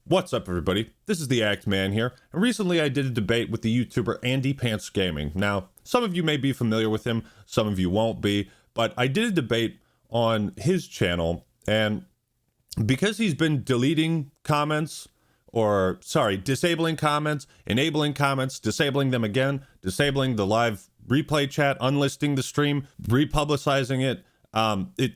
What's up, everybody? This is the Act Man here, and recently I did a debate with the YouTuber Andy Pants Gaming. Now, some of you may be familiar with him, some of you won't be, but I did a debate on his channel, and because he's been deleting comments, disabling comments, enabling comments, disabling them again, disabling the live replay chat, unlisting the stream, republicizing it,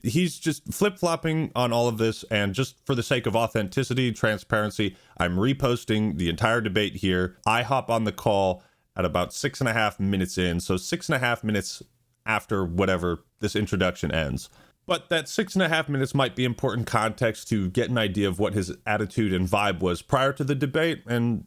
he's just flip-flopping on all of this, and just for the sake of authenticity, transparency, I'm reposting the entire debate here. I hop on the call at about 6.5 minutes in, so 6.5 minutes after whatever this introduction ends. But that 6.5 minutes might be important context to get an idea of what his attitude and vibe was prior to the debate and,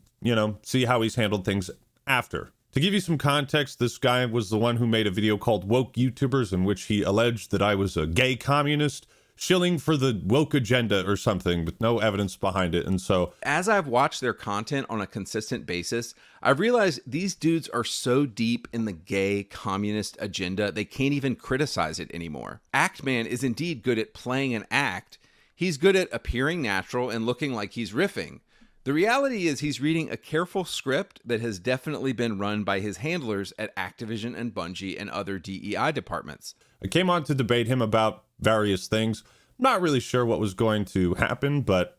see how he's handled things after. To give you some context, this guy was the one who made a video called Woke YouTubers, in which he alleged that I was a gay communist shilling for the woke agenda or something, with no evidence behind it. And so, as I've watched their content on a consistent basis, I've realized these dudes are so deep in the gay communist agenda, they can't even criticize it anymore. Actman is indeed good at playing an act. He's good at appearing natural and looking like he's riffing. The reality is he's reading a careful script that has definitely been run by his handlers at Activision and Bungie and other DEI departments. I came on to debate him about various things. Not really sure what was going to happen, but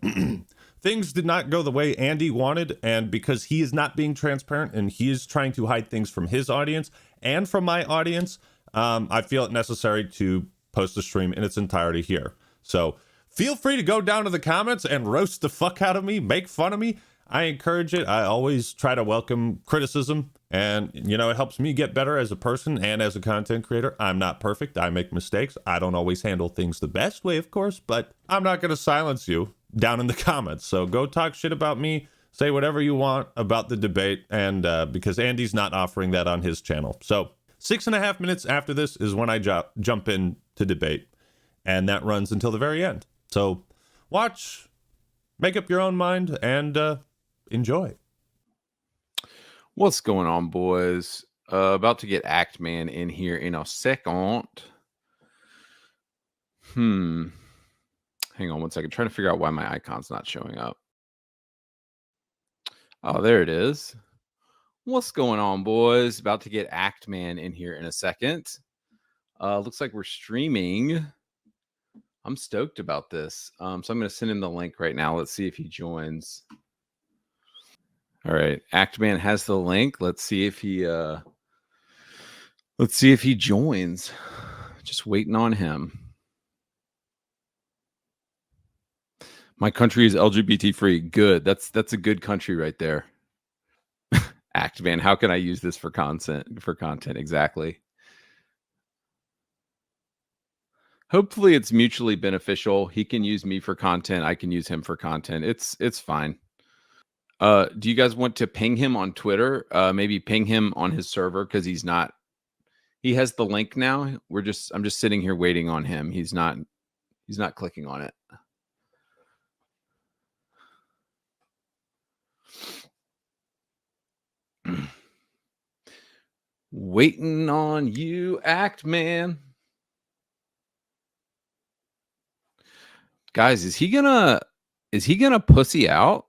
things did not go the way Andy wanted, and because he is not being transparent and he is trying to hide things from his audience and from my audience, I feel it necessary to post the stream in its entirety here. So feel free to go down to the comments and roast the fuck out of me, make fun of me. I encourage it. I always try to welcome criticism, and it helps me get better as a person and as a content creator. I'm not perfect. I make mistakes. I don't always handle things the best way, of course, but I'm not going to silence you down in the comments. So go talk shit about me, say whatever you want about the debate, and because Andy's not offering that on his channel. So 6.5 minutes after this is when I jump in to debate, and that runs until the very end. So watch, make up your own mind, and enjoy. What's going on, boys? About to get Actman in here in a second. Hang on one second. Trying to figure out why my icon's not showing up. Oh, there it is. What's going on, boys? About to get Actman in here in a second. Looks like we're streaming. I'm stoked about this. So I'm going to send him the link right now. Let's see if he joins. All right, Actman has the link. Let's see if he joins. Just waiting on him. My country is LGBT free. Good. That's a good country right there. Actman, how can I use this for content? Exactly. Hopefully it's mutually beneficial. He can use me for content. I can use him for content. It's fine. Do you guys want to ping him on Twitter? Maybe ping him on his server, because he has the link now. I'm just sitting here waiting on him. He's not clicking on it. Waiting on you, Actman. Guys, is he gonna pussy out?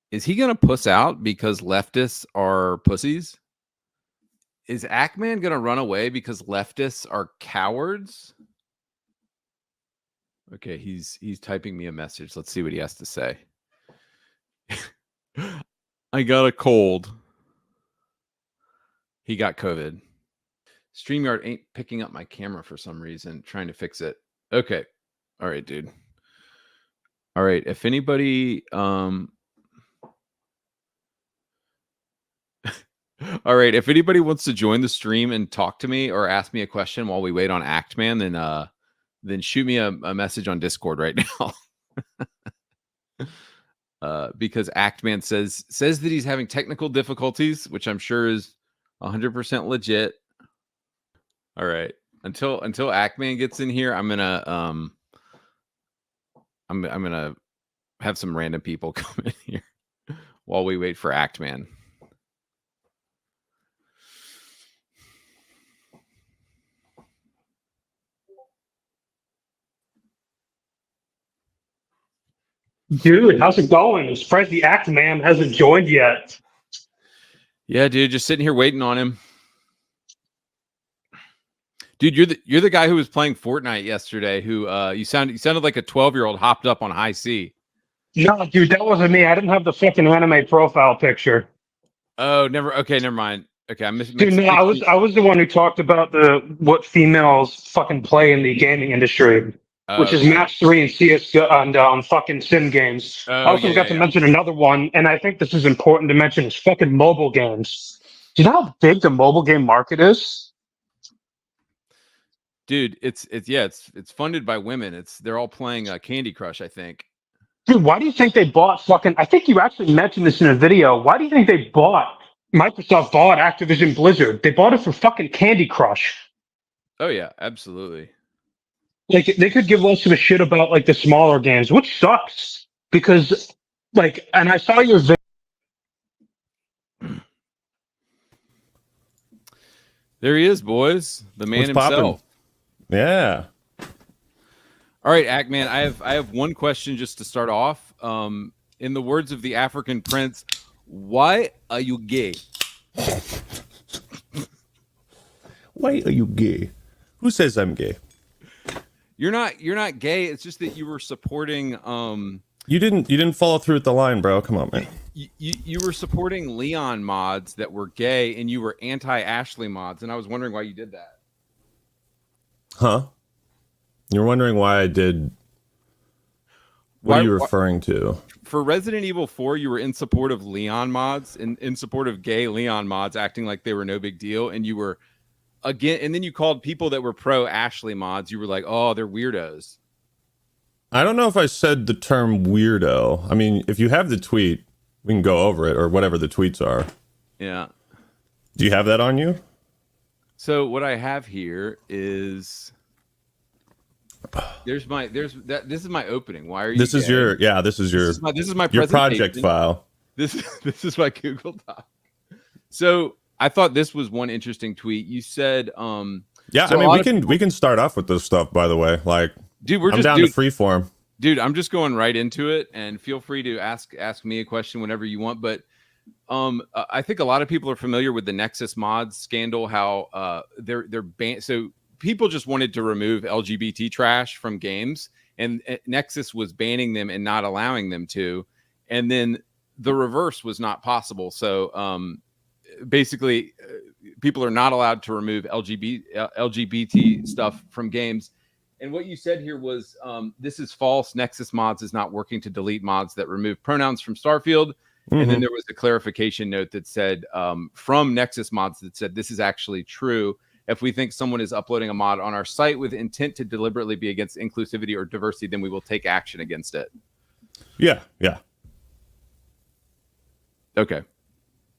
Is he gonna puss out because leftists are pussies? Is Actman gonna run away because leftists are cowards? Okay, he's typing me a message. Let's see what he has to say. I got a cold. He got COVID. StreamYard ain't picking up my camera for some reason. Trying to fix it. Okay. All right, dude. All right. If anybody, all right. If anybody wants to join the stream and talk to me or ask me a question while we wait on Actman, then shoot me a message on Discord right now. Because Actman says that he's having technical difficulties, which I'm sure is 100% legit. All right. Until Actman gets in here, I'm gonna have some random people come in here while we wait for Actman. Dude, how's it going? I'm surprised the Act Man hasn't joined yet. Yeah, dude, just sitting here waiting on him. Dude, you're the guy who was playing Fortnite yesterday. Who you sounded like a 12-year-old hopped up on high C. No, dude, that wasn't me. I didn't have the fucking anime profile picture. Oh, never. Okay, never mind. Okay, I missed. Dude, no, I was the one who talked about what females fucking play in the gaming industry, which is match 3 and CS and fucking sim games. I also forgot to mention another one, and I think this is important to mention: is fucking mobile games. Do you know how big the mobile game market is? Dude, it's funded by women. They're all playing Candy Crush, I think. Dude, why do you think they bought fucking? I think you actually mentioned this in a video. Why do you think Microsoft bought Activision Blizzard? They bought it for fucking Candy Crush. Oh yeah, absolutely. Like they could give less of a shit about like the smaller games, which sucks because like. And I saw your video. There he is, boys. The man himself. Poppin'? Yeah. All right, Ackman. I have one question just to start off. In the words of the African prince, why are you gay? Why are you gay? Who says I'm gay? You're not gay. It's just that you were supporting. You didn't follow through with the line, bro. Come on, man. You were supporting Leon mods that were gay, and you were anti-Ashley mods, and I was wondering why you did that. Huh? You're wondering why I did. What are you referring to? For Resident Evil 4, you were in support of Leon mods and in support of gay Leon mods, acting like they were no big deal, and you were again. And then you called people that were pro Ashley mods. You were like, "Oh, they're weirdos." I don't know if I said the term weirdo. I mean, if you have the tweet, we can go over it or whatever the tweets are. Yeah. Do you have that on you? So what I have here is this is my opening. Why are you? This is your project file. This is my Google Doc. So I thought this was one interesting tweet. You said yeah, so I mean we can start off with this stuff, by the way. Like, dude, I'm down to freeform. Dude, I'm just going right into it, and feel free to ask me a question whenever you want. But I think a lot of people are familiar with the Nexus mods scandal. How they're banned. So people just wanted to remove LGBT trash from games, and Nexus was banning them and not allowing them to. And then the reverse was not possible. So basically, people are not allowed to remove LGBT stuff from games. And what you said here was, this is false. Nexus mods is not working to delete mods that remove pronouns from Starfield. Mm-hmm. And then there was a clarification note that said, from Nexus mods, that said, this is actually true. If we think someone is uploading a mod on our site with intent to deliberately be against inclusivity or diversity, then we will take action against it. Yeah. Okay.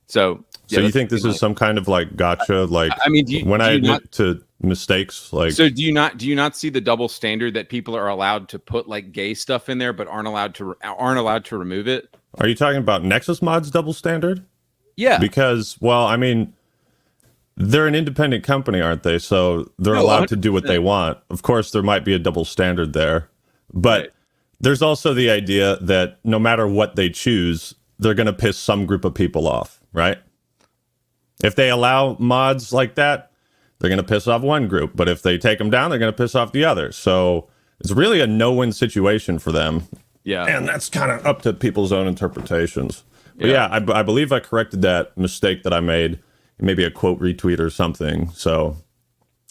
So you think this is some kind of like gotcha? Like, I mean, when I admit to mistakes, like, so do you not see the double standard that people are allowed to put like gay stuff in there, but aren't allowed to remove it? Are you talking about Nexus mods double standard? Yeah, because, well, I mean, they're an independent company, aren't they? So they're allowed 100%. To do what they want. Of course, there might be a double standard there, but right. There's also the idea that no matter what they choose, they're going to piss some group of people off, right? If they allow mods like that, they're going to piss off one group. But if they take them down, they're going to piss off the other. So it's really a no-win situation for them. Yeah. And that's kind of up to people's own interpretations. But yeah, I believe I corrected that mistake that I made. Maybe a quote retweet or something. So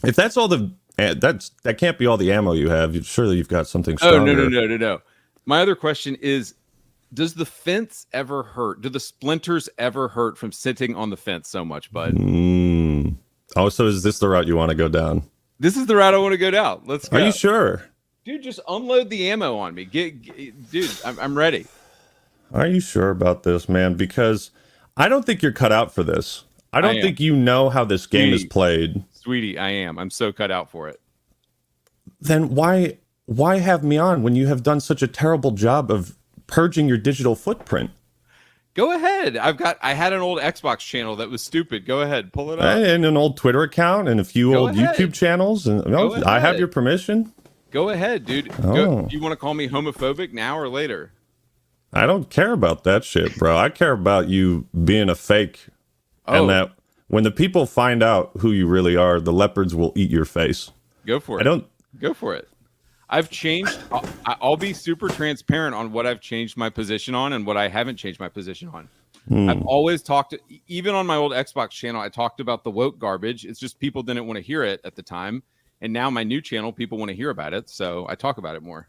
if that's all that can't be all the ammo you have. Surely you've got something stronger. Oh, no. My other question is, does the fence ever hurt? Do the splinters ever hurt from sitting on the fence so much, bud? Oh, so is this the route you want to go down? This is the route I want to go down. Let's go. Are you sure? Dude, just unload the ammo on me. Dude, I'm ready. Are you sure about this, man? Because I don't think you're cut out for this. I don't think you know how this game is played. Sweetie, I am. I'm so cut out for it. Then why have me on when you have done such a terrible job of purging your digital footprint? Go ahead. I had an old Xbox channel that was stupid. Go ahead, pull it up. And an old Twitter account and a few old YouTube channels. And I have your permission. Go ahead, dude. Do you want to call me homophobic now or later? I don't care about that shit, bro. I care about you being a fake, and that when the people find out who you really are, the leopards will eat your face. Go for it. Go for it. I've changed. I'll be super transparent on what I've changed my position on and what I haven't changed my position on. I've always talked, even on my old Xbox channel, I talked about the woke garbage. It's just people didn't want to hear it at the time. And now my new channel, people want to hear about it. So I talk about it more.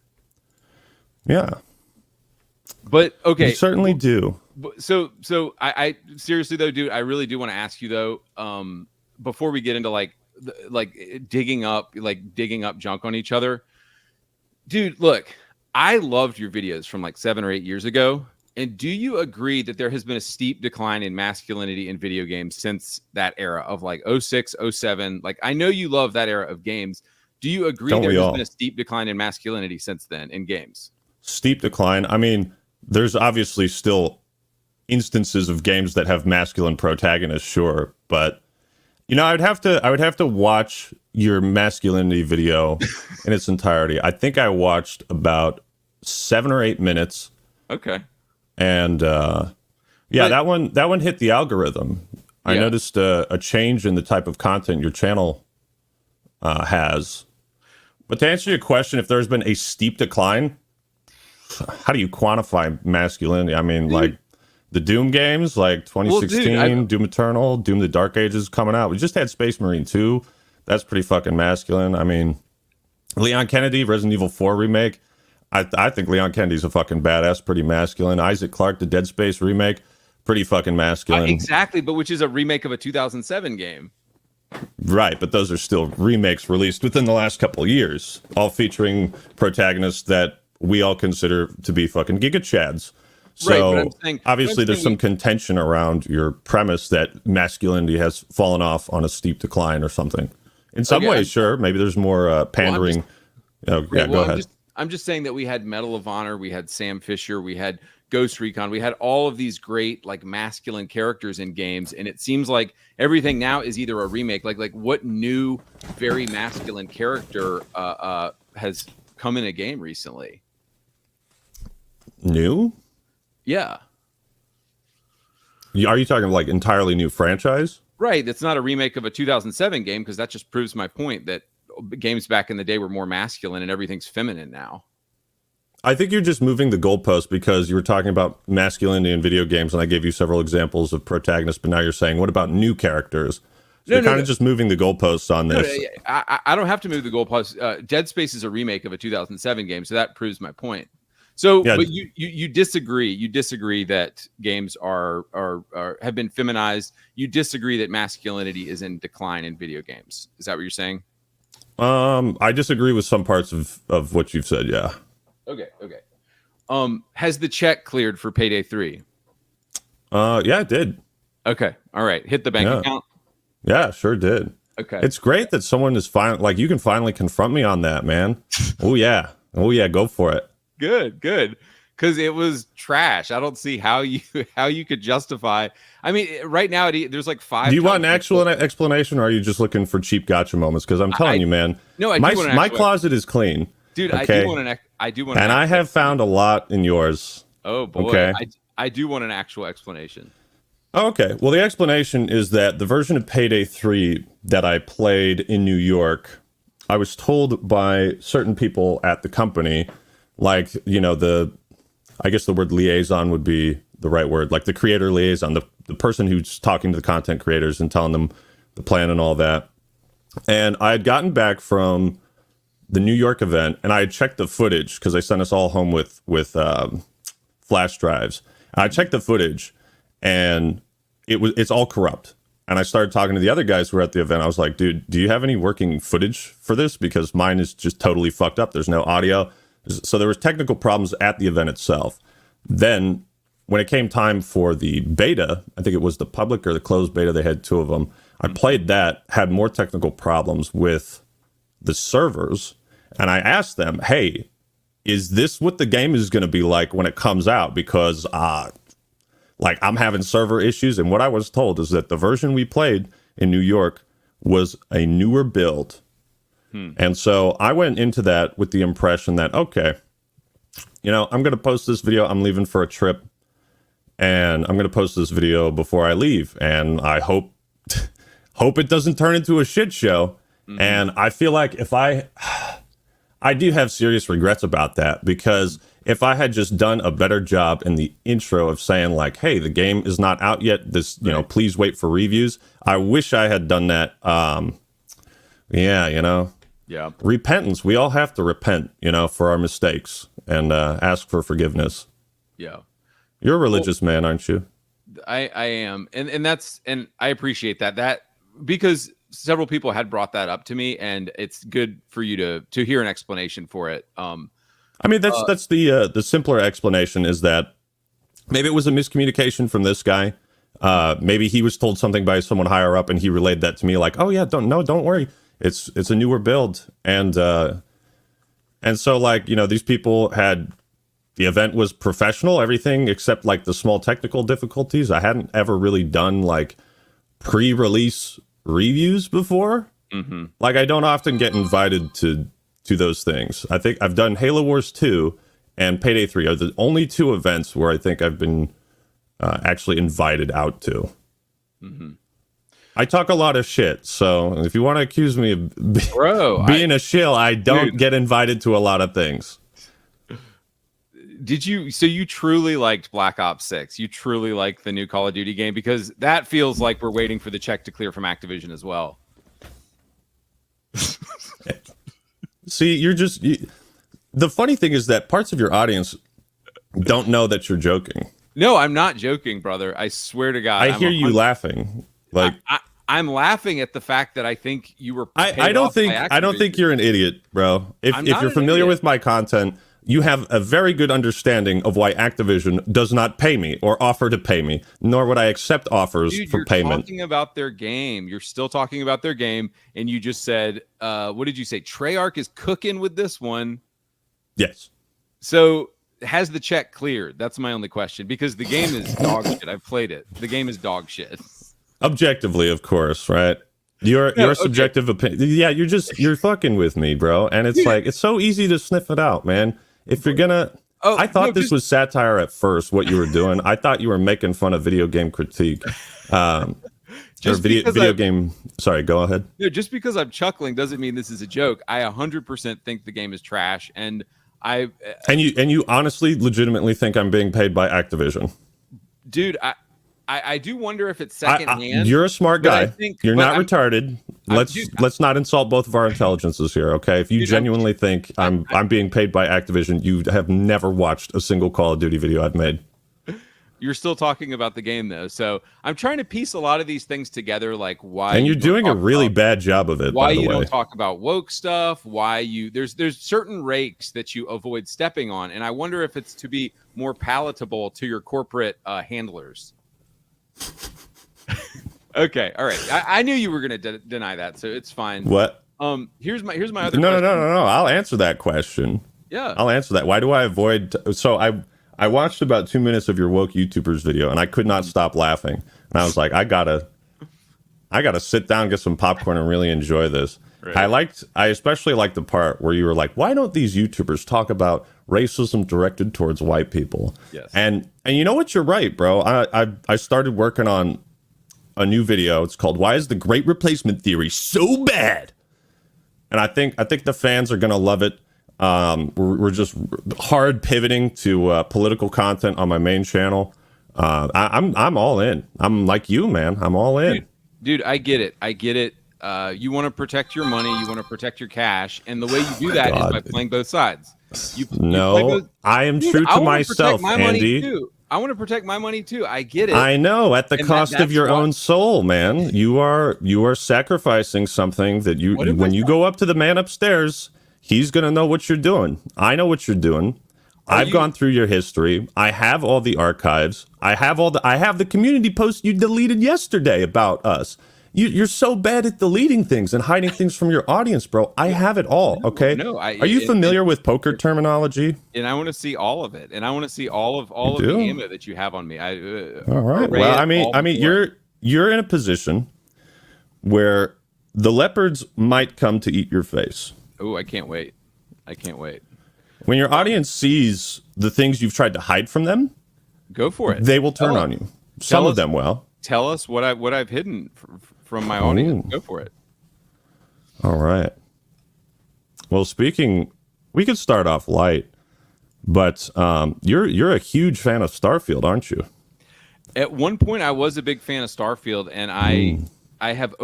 Yeah. But okay. You certainly do. So I seriously though, dude, I really do want to ask you though, before we get into like digging up junk on each other, dude, look, I loved your videos from like 7 or 8 years ago. And do you agree that there has been a steep decline in masculinity in video games since that era of like 06, 07? Like, I know you love that era of games. Do you agree there has been a steep decline in masculinity since then in games? Steep decline? I mean, there's obviously still instances of games that have masculine protagonists, sure. But, you know, I would have to watch your masculinity video in its entirety. I think I watched about 7 or 8 minutes. Okay. And that one hit the algorithm. I noticed a change in the type of content your channel has. But to answer your question, if there's been a steep decline, how do you quantify masculinity? I mean, like the Doom games, like 2016, Doom Eternal, Doom the Dark Ages coming out. We just had Space Marine 2. That's pretty fucking masculine. I mean, Leon Kennedy, Resident Evil 4 remake. I think Leon Kennedy's a fucking badass, pretty masculine. Isaac Clarke, the Dead Space remake, pretty fucking masculine. Exactly, but which is a remake of a 2007 game. Right, but those are still remakes released within the last couple of years, all featuring protagonists that we all consider to be fucking Giga Chads. So obviously there's some contention around your premise that masculinity has fallen off on a steep decline or something. In some ways, sure. Maybe there's more pandering. Go ahead. I'm just saying that we had Medal of Honor, we had Sam Fisher, we had Ghost Recon, we had all of these great like masculine characters in games, and it seems like everything now is either a remake. Like what new very masculine character has come in a game recently? New? Yeah. Are you talking like entirely new franchise? Right. It's not a remake of a 2007 game because that just proves my point that games back in the day were more masculine and everything's feminine now. I think you're just moving the goalpost because you were talking about masculinity in video games and I gave you several examples of protagonists, but now you're saying, what about new characters? So you're kind of just moving the goalposts on this. I don't have to move the goalposts. Dead Space is a remake of a 2007 game, so that proves my point. So, but you disagree. You disagree that games are have been feminized. You disagree that masculinity is in decline in video games. Is that what you're saying? I disagree with some parts of what you've said. Yeah. Okay. Has the check cleared for Payday 3? Yeah, it did. Okay. All right. Hit the bank account. Yeah, sure did. Okay. It's great that someone is you can finally confront me on that, man. Oh yeah. Go for it. Good. Because it was trash. I don't see how you could justify. I mean, right now there's like 5. Do you want an actual explanation, or are you just looking for cheap gotcha moments? Because I'm telling you, man. No, my closet is clean, dude. Okay? I do want. And I have found a lot in yours. Oh boy. Okay. I do want an actual explanation. Okay. Well, the explanation is that the version of Payday 3 that I played in New York, I was told by certain people at the company, like, you know, I guess the word liaison would be the right word, like the creator liaison, the person who's talking to the content creators and telling them the plan and all that. And I had gotten back from the New York event and I had checked the footage because they sent us all home with flash drives. And I checked the footage and it's all corrupt. And I started talking to the other guys who were at the event. I was like, dude, do you have any working footage for this? Because mine is just totally fucked up. There's no audio. So there was technical problems at the event itself. Then when it came time for the beta, I think it was the public or the closed beta, they had 2 of them. I played that, had more technical problems with the servers. And I asked them, hey, is this what the game is going to be like when it comes out? Because like I'm having server issues. And what I was told is that the version we played in New York was a newer build. And so I went into that with the impression that, okay, you know, I'm going to post this video. I'm leaving for a trip, and I'm going to post this video before I leave. And I hope it doesn't turn into a shit show. Mm-hmm. And I feel like if I do have serious regrets about that, because if I had just done a better job in the intro of saying like, hey, the game is not out yet, this, you know, please wait for reviews. I wish I had done that. Yeah, you know, yeah. Repentance. We all have to repent, you know, for our mistakes and ask for forgiveness. Yeah. You're a religious man, aren't you? I am. And that's, and I appreciate that because several people had brought that up to me, and it's good for you to hear an explanation for it. I mean, that's the simpler explanation is that maybe it was a miscommunication from this guy. Maybe he was told something by someone higher up, and he relayed that to me like, oh yeah, don't worry. It's a newer build. And so like, you know, these people had, the event was professional, everything except like the small technical difficulties. I hadn't ever really done like pre-release reviews before. Mm-hmm. Like I don't often get invited to those things. I think I've done Halo Wars 2 and Payday 3 are the only two events where I think I've been actually invited out to. Mm-hmm. I talk a lot of shit, so if you want to accuse me of being a shill, I don't get invited to a lot of things. So you truly liked Black Ops 6? You truly like the new Call of Duty game? Because that feels like we're waiting for the check to clear from Activision as well. See, the funny thing is that parts of your audience don't know that you're joking. No, I'm not joking, brother. I swear to God. I hear you laughing. Like I'm laughing at the fact that I think you were. I don't think you're an idiot, bro. If you're familiar with my content, you have a very good understanding of why Activision does not pay me or offer to pay me, nor would I accept offers for payment. You're talking about their game. You're still talking about their game, and you just said, what did you say? Treyarch is cooking with this one. Yes. So has the check cleared? That's my only question, because the game is dog shit. I've played it. The game is dog shit. Objectively, of course, right? Your subjective opinion. Yeah, you're fucking with me, bro. And it's like, it's so easy to sniff it out, man. If you're gonna, I thought this was satire at first, what you were doing. I thought you were making fun of video game critique. Video game. Sorry, go ahead. No, just because I'm chuckling doesn't mean this is a joke. I 100% think the game is trash, and you honestly, legitimately think I'm being paid by Activision, dude. I do wonder if it's secondhand. You're a smart guy. You're not retarded. Let's not insult both of our intelligences here, okay? If you genuinely think I'm being paid by Activision, you have never watched a single Call of Duty video I've made. You're still talking about the game though, so I'm trying to piece a lot of these things together, like why. And you're doing a really bad job of it. Why by the you way. Don't talk about woke stuff? Why there's certain rakes that you avoid stepping on, and I wonder if it's to be more palatable to your corporate handlers. Okay, all right. I knew you were going to deny that, so it's fine. What? Here's my other. No. I'll answer that question. Yeah, I'll answer that. Why do I avoid? So I watched about 2 minutes of your woke YouTubers video, and I could not stop laughing. And I was like, I gotta sit down, get some popcorn, and really enjoy this. Right. I especially liked the part where you were like, why don't these YouTubers talk about racism directed towards white people? Yes. And you know what? You're right, bro. I started working on a new video. It's called "Why Is the Great Replacement Theory So Bad?" And I think the fans are gonna love it. We're just hard pivoting to political content on my main channel. I'm all in. I'm like you, man. I'm all in. Dude, I get it. You want to protect your money, you want to protect your cash, and the way you do that is by playing both sides. I am true to myself, Andy. I want to protect my money too. I get it. I know, at the cost of your own soul, man. You are sacrificing something that when you go up to the man upstairs, he's gonna know what you're doing. I know what you're doing. I've gone through your history. I have all the archives. I have the community post you deleted yesterday about us. You're so bad at deleting things and hiding things from your audience, bro. I have it all, okay? Are you familiar with poker terminology? And I want to see all of it. And I want to see all of the ammo that you have on me. All right. Well, I mean, you're in a position where the leopards might come to eat your face. Oh, I can't wait. When your audience sees the things you've tried to hide from them, go for it. They will turn on you. Some of them will. Tell us what I've hidden from my audience. Go for it. All right. Well, we could start off light, but you're a huge fan of Starfield, aren't you? At one point, I was a big fan of Starfield, and I have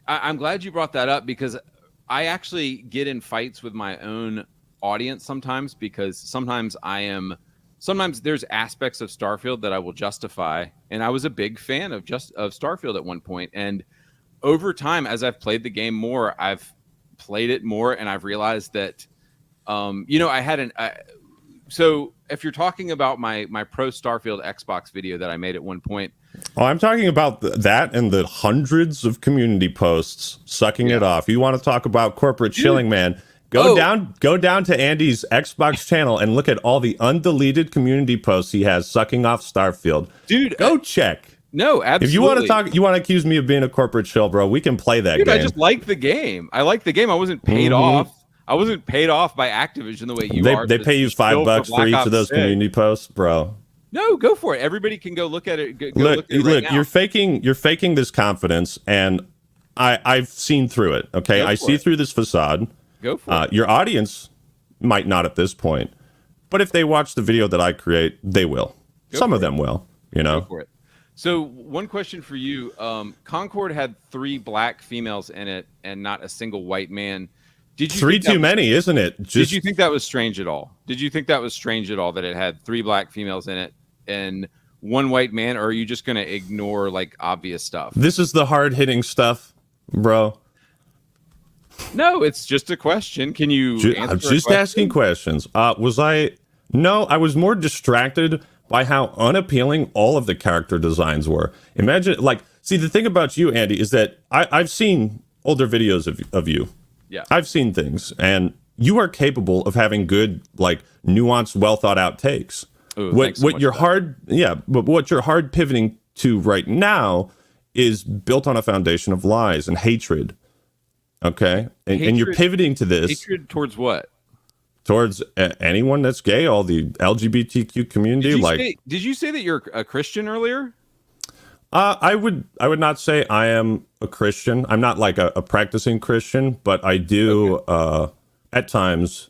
I'm glad you brought that up, because I actually get in fights with my own audience sometimes, because sometimes there's aspects of Starfield that I will justify, and I was a big fan of Starfield at one point, and over time, as I've played the game more, I've played it more, and I've realized that I had so if you're talking about my pro Starfield Xbox video that I made at one point. Oh, I'm talking about that and the hundreds of community posts sucking it off. You want to talk about corporate chilling, man? Go down to Andy's Xbox channel and look at all the undeleted community posts he has sucking off Starfield. Dude, go check. No, absolutely. If you want to accuse me of being a corporate shill, bro, we can play that game. I just like the game. I like the game. I wasn't paid off. I wasn't paid off by Activision the way you are. They pay you $5 for each of those community posts, bro. No, go for it. Everybody can go look at it. Look, you're faking this confidence, and I've seen through it. Okay, I see through this facade. Go for it. Your audience might not at this point, but if they watch the video that I create, they will. Some of them will. Go for it. So one question for you. Concord had 3 black females in it and not a single white man. Did you 3 too many, isn't it? Did you think that was strange at all? Did you think that was strange at all that it had 3 black females in it and 1 white man, or are you just going to ignore like obvious stuff? This is the hard-hitting stuff, bro. No, it's just a question. Can you answer I'm just asking questions. No, I was more distracted by how unappealing all of the character designs were. Imagine, see, the thing about you, Andy, is that I've seen older videos of you. Yeah. I've seen things, and you are capable of having good, nuanced, well thought out takes. Ooh, what you're but what you're hard pivoting to right now is built on a foundation of lies and hatred. Okay? And you're pivoting to this. Hatred towards what? Towards anyone that's gay, all the LGBTQ community. Did you say that you're a Christian earlier? I would not say I am a Christian. I'm not like a practicing Christian, but I do at times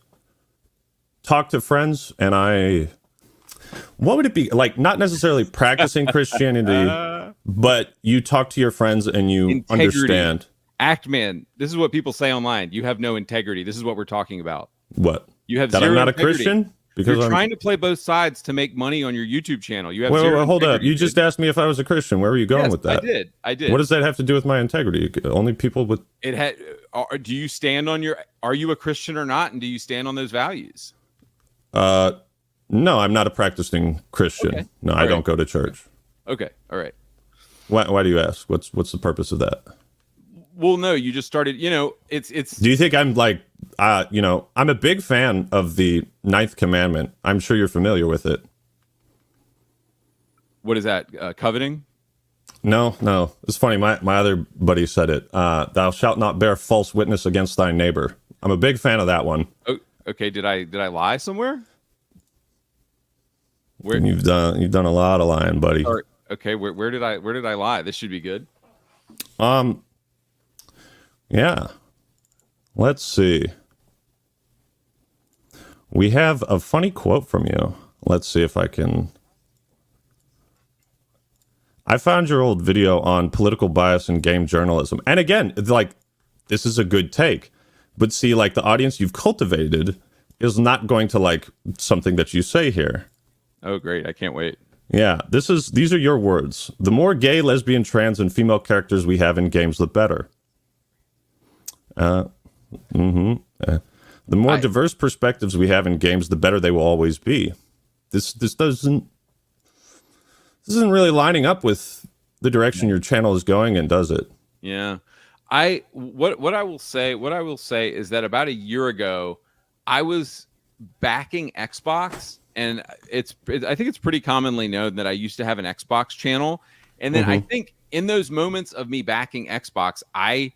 talk to friends, and what would it be like? Not necessarily practicing Christianity, but you talk to your friends and you understand. Actman, this is what people say online. You have no integrity. This is what we're talking about. What? You have that zero I'm not integrity. A Christian? Because you're trying to play both sides to make money on your YouTube channel. You have wait, zero hold integrity, up. You just asked me if I was a Christian. Where were you going with that? I did. What does that have to do with my integrity? Only people with do you stand on are you a Christian or not? And do you stand on those values? No, I'm not a practicing Christian. Okay. No, I don't go to church. Okay. All right. Why do you ask? What's the purpose of that? Well, no, you just started, it's. Do you think I'm I'm a big fan of the 9th commandment. I'm sure you're familiar with it. What is that? Coveting? No. It's funny. My other buddy said it. Thou shalt not bear false witness against thy neighbor. I'm a big fan of that one. Oh, okay. Did I lie somewhere? Where you've done a lot of lying, buddy. Or, okay. Where did I lie? This should be good. Yeah. Let's see. We have a funny quote from you. Let's see if I can. I found your old video on political bias in game journalism. And again, this is a good take. But see, the audience you've cultivated is not going to like something that you say here. Oh, great. I can't wait. Yeah, these are your words. The more gay, lesbian, trans, and female characters we have in games, the better. The more diverse perspectives we have in games, the better they will always be. This isn't really lining up with the direction your channel is going in, does it? Yeah. What I will say is that about a year ago, I was backing Xbox, and I think it's pretty commonly known that I used to have an Xbox channel. And then I think in those moments of me backing Xbox, I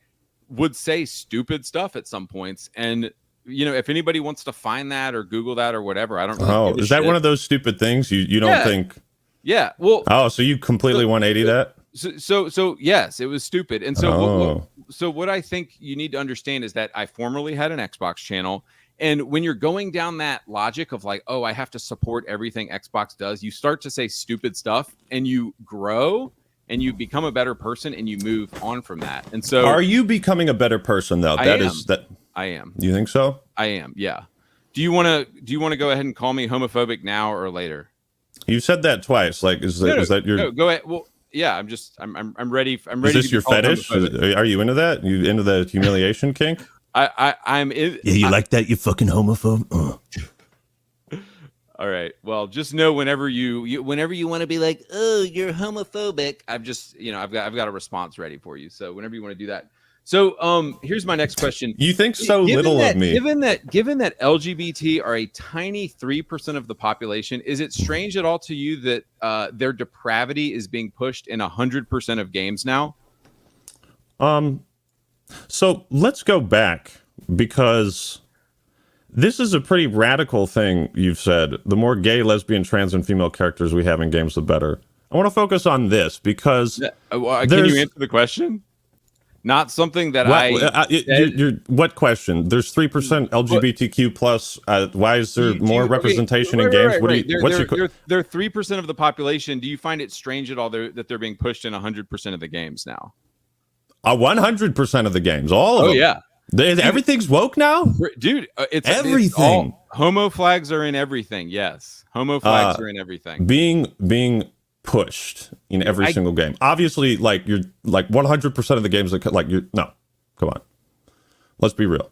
would say stupid stuff at some points, and if anybody wants to find that or Google that or whatever, I don't really Oh, give a is that shit. one of those stupid things you don't think? Yeah. Well. Oh, so you completely 180 that? So yes, it was stupid. And so what I think you need to understand is that I formerly had an Xbox channel. And when you're going down that logic of like, oh, I have to support everything Xbox does, you start to say stupid stuff and you grow and you become a better person and you move on from that. And so are you becoming a better person though? I am. You think so? I am. Yeah. Do you want to go ahead and call me homophobic now or later? You said that twice. Like, is that your? No, go ahead. Well, yeah. I'm ready. I'm ready. Is this your fetish? Are you into that? You into the humiliation kink? I'm in. Yeah, you like that? You fucking homophobe. All right. Well, just know whenever you want to be like, oh, you're homophobic, I've got a response ready for you. So whenever you want to do that. So here's my next question. You think so little of me. Given that LGBT are a tiny 3% of the population, is it strange at all to you that their depravity is being pushed in 100% of games now? So let's go back, because this is a pretty radical thing you've said. The more gay, lesbian, trans, and female characters we have in games, the better. I want to focus on this because can you answer the question? Not something that what question? There's 3% LGBTQ plus. Why is there more representation in games? Right. They're 3% of the population. Do you find it strange at all that they're being pushed in 100% of the games now? 100% of the games, all of them. Oh yeah, everything's woke now, dude. It's everything. Homo flags are in everything. Yes, homo flags are in everything. Being pushed in every single game. Obviously, like you're like 100% of the games that like you're no. Come on, let's be real.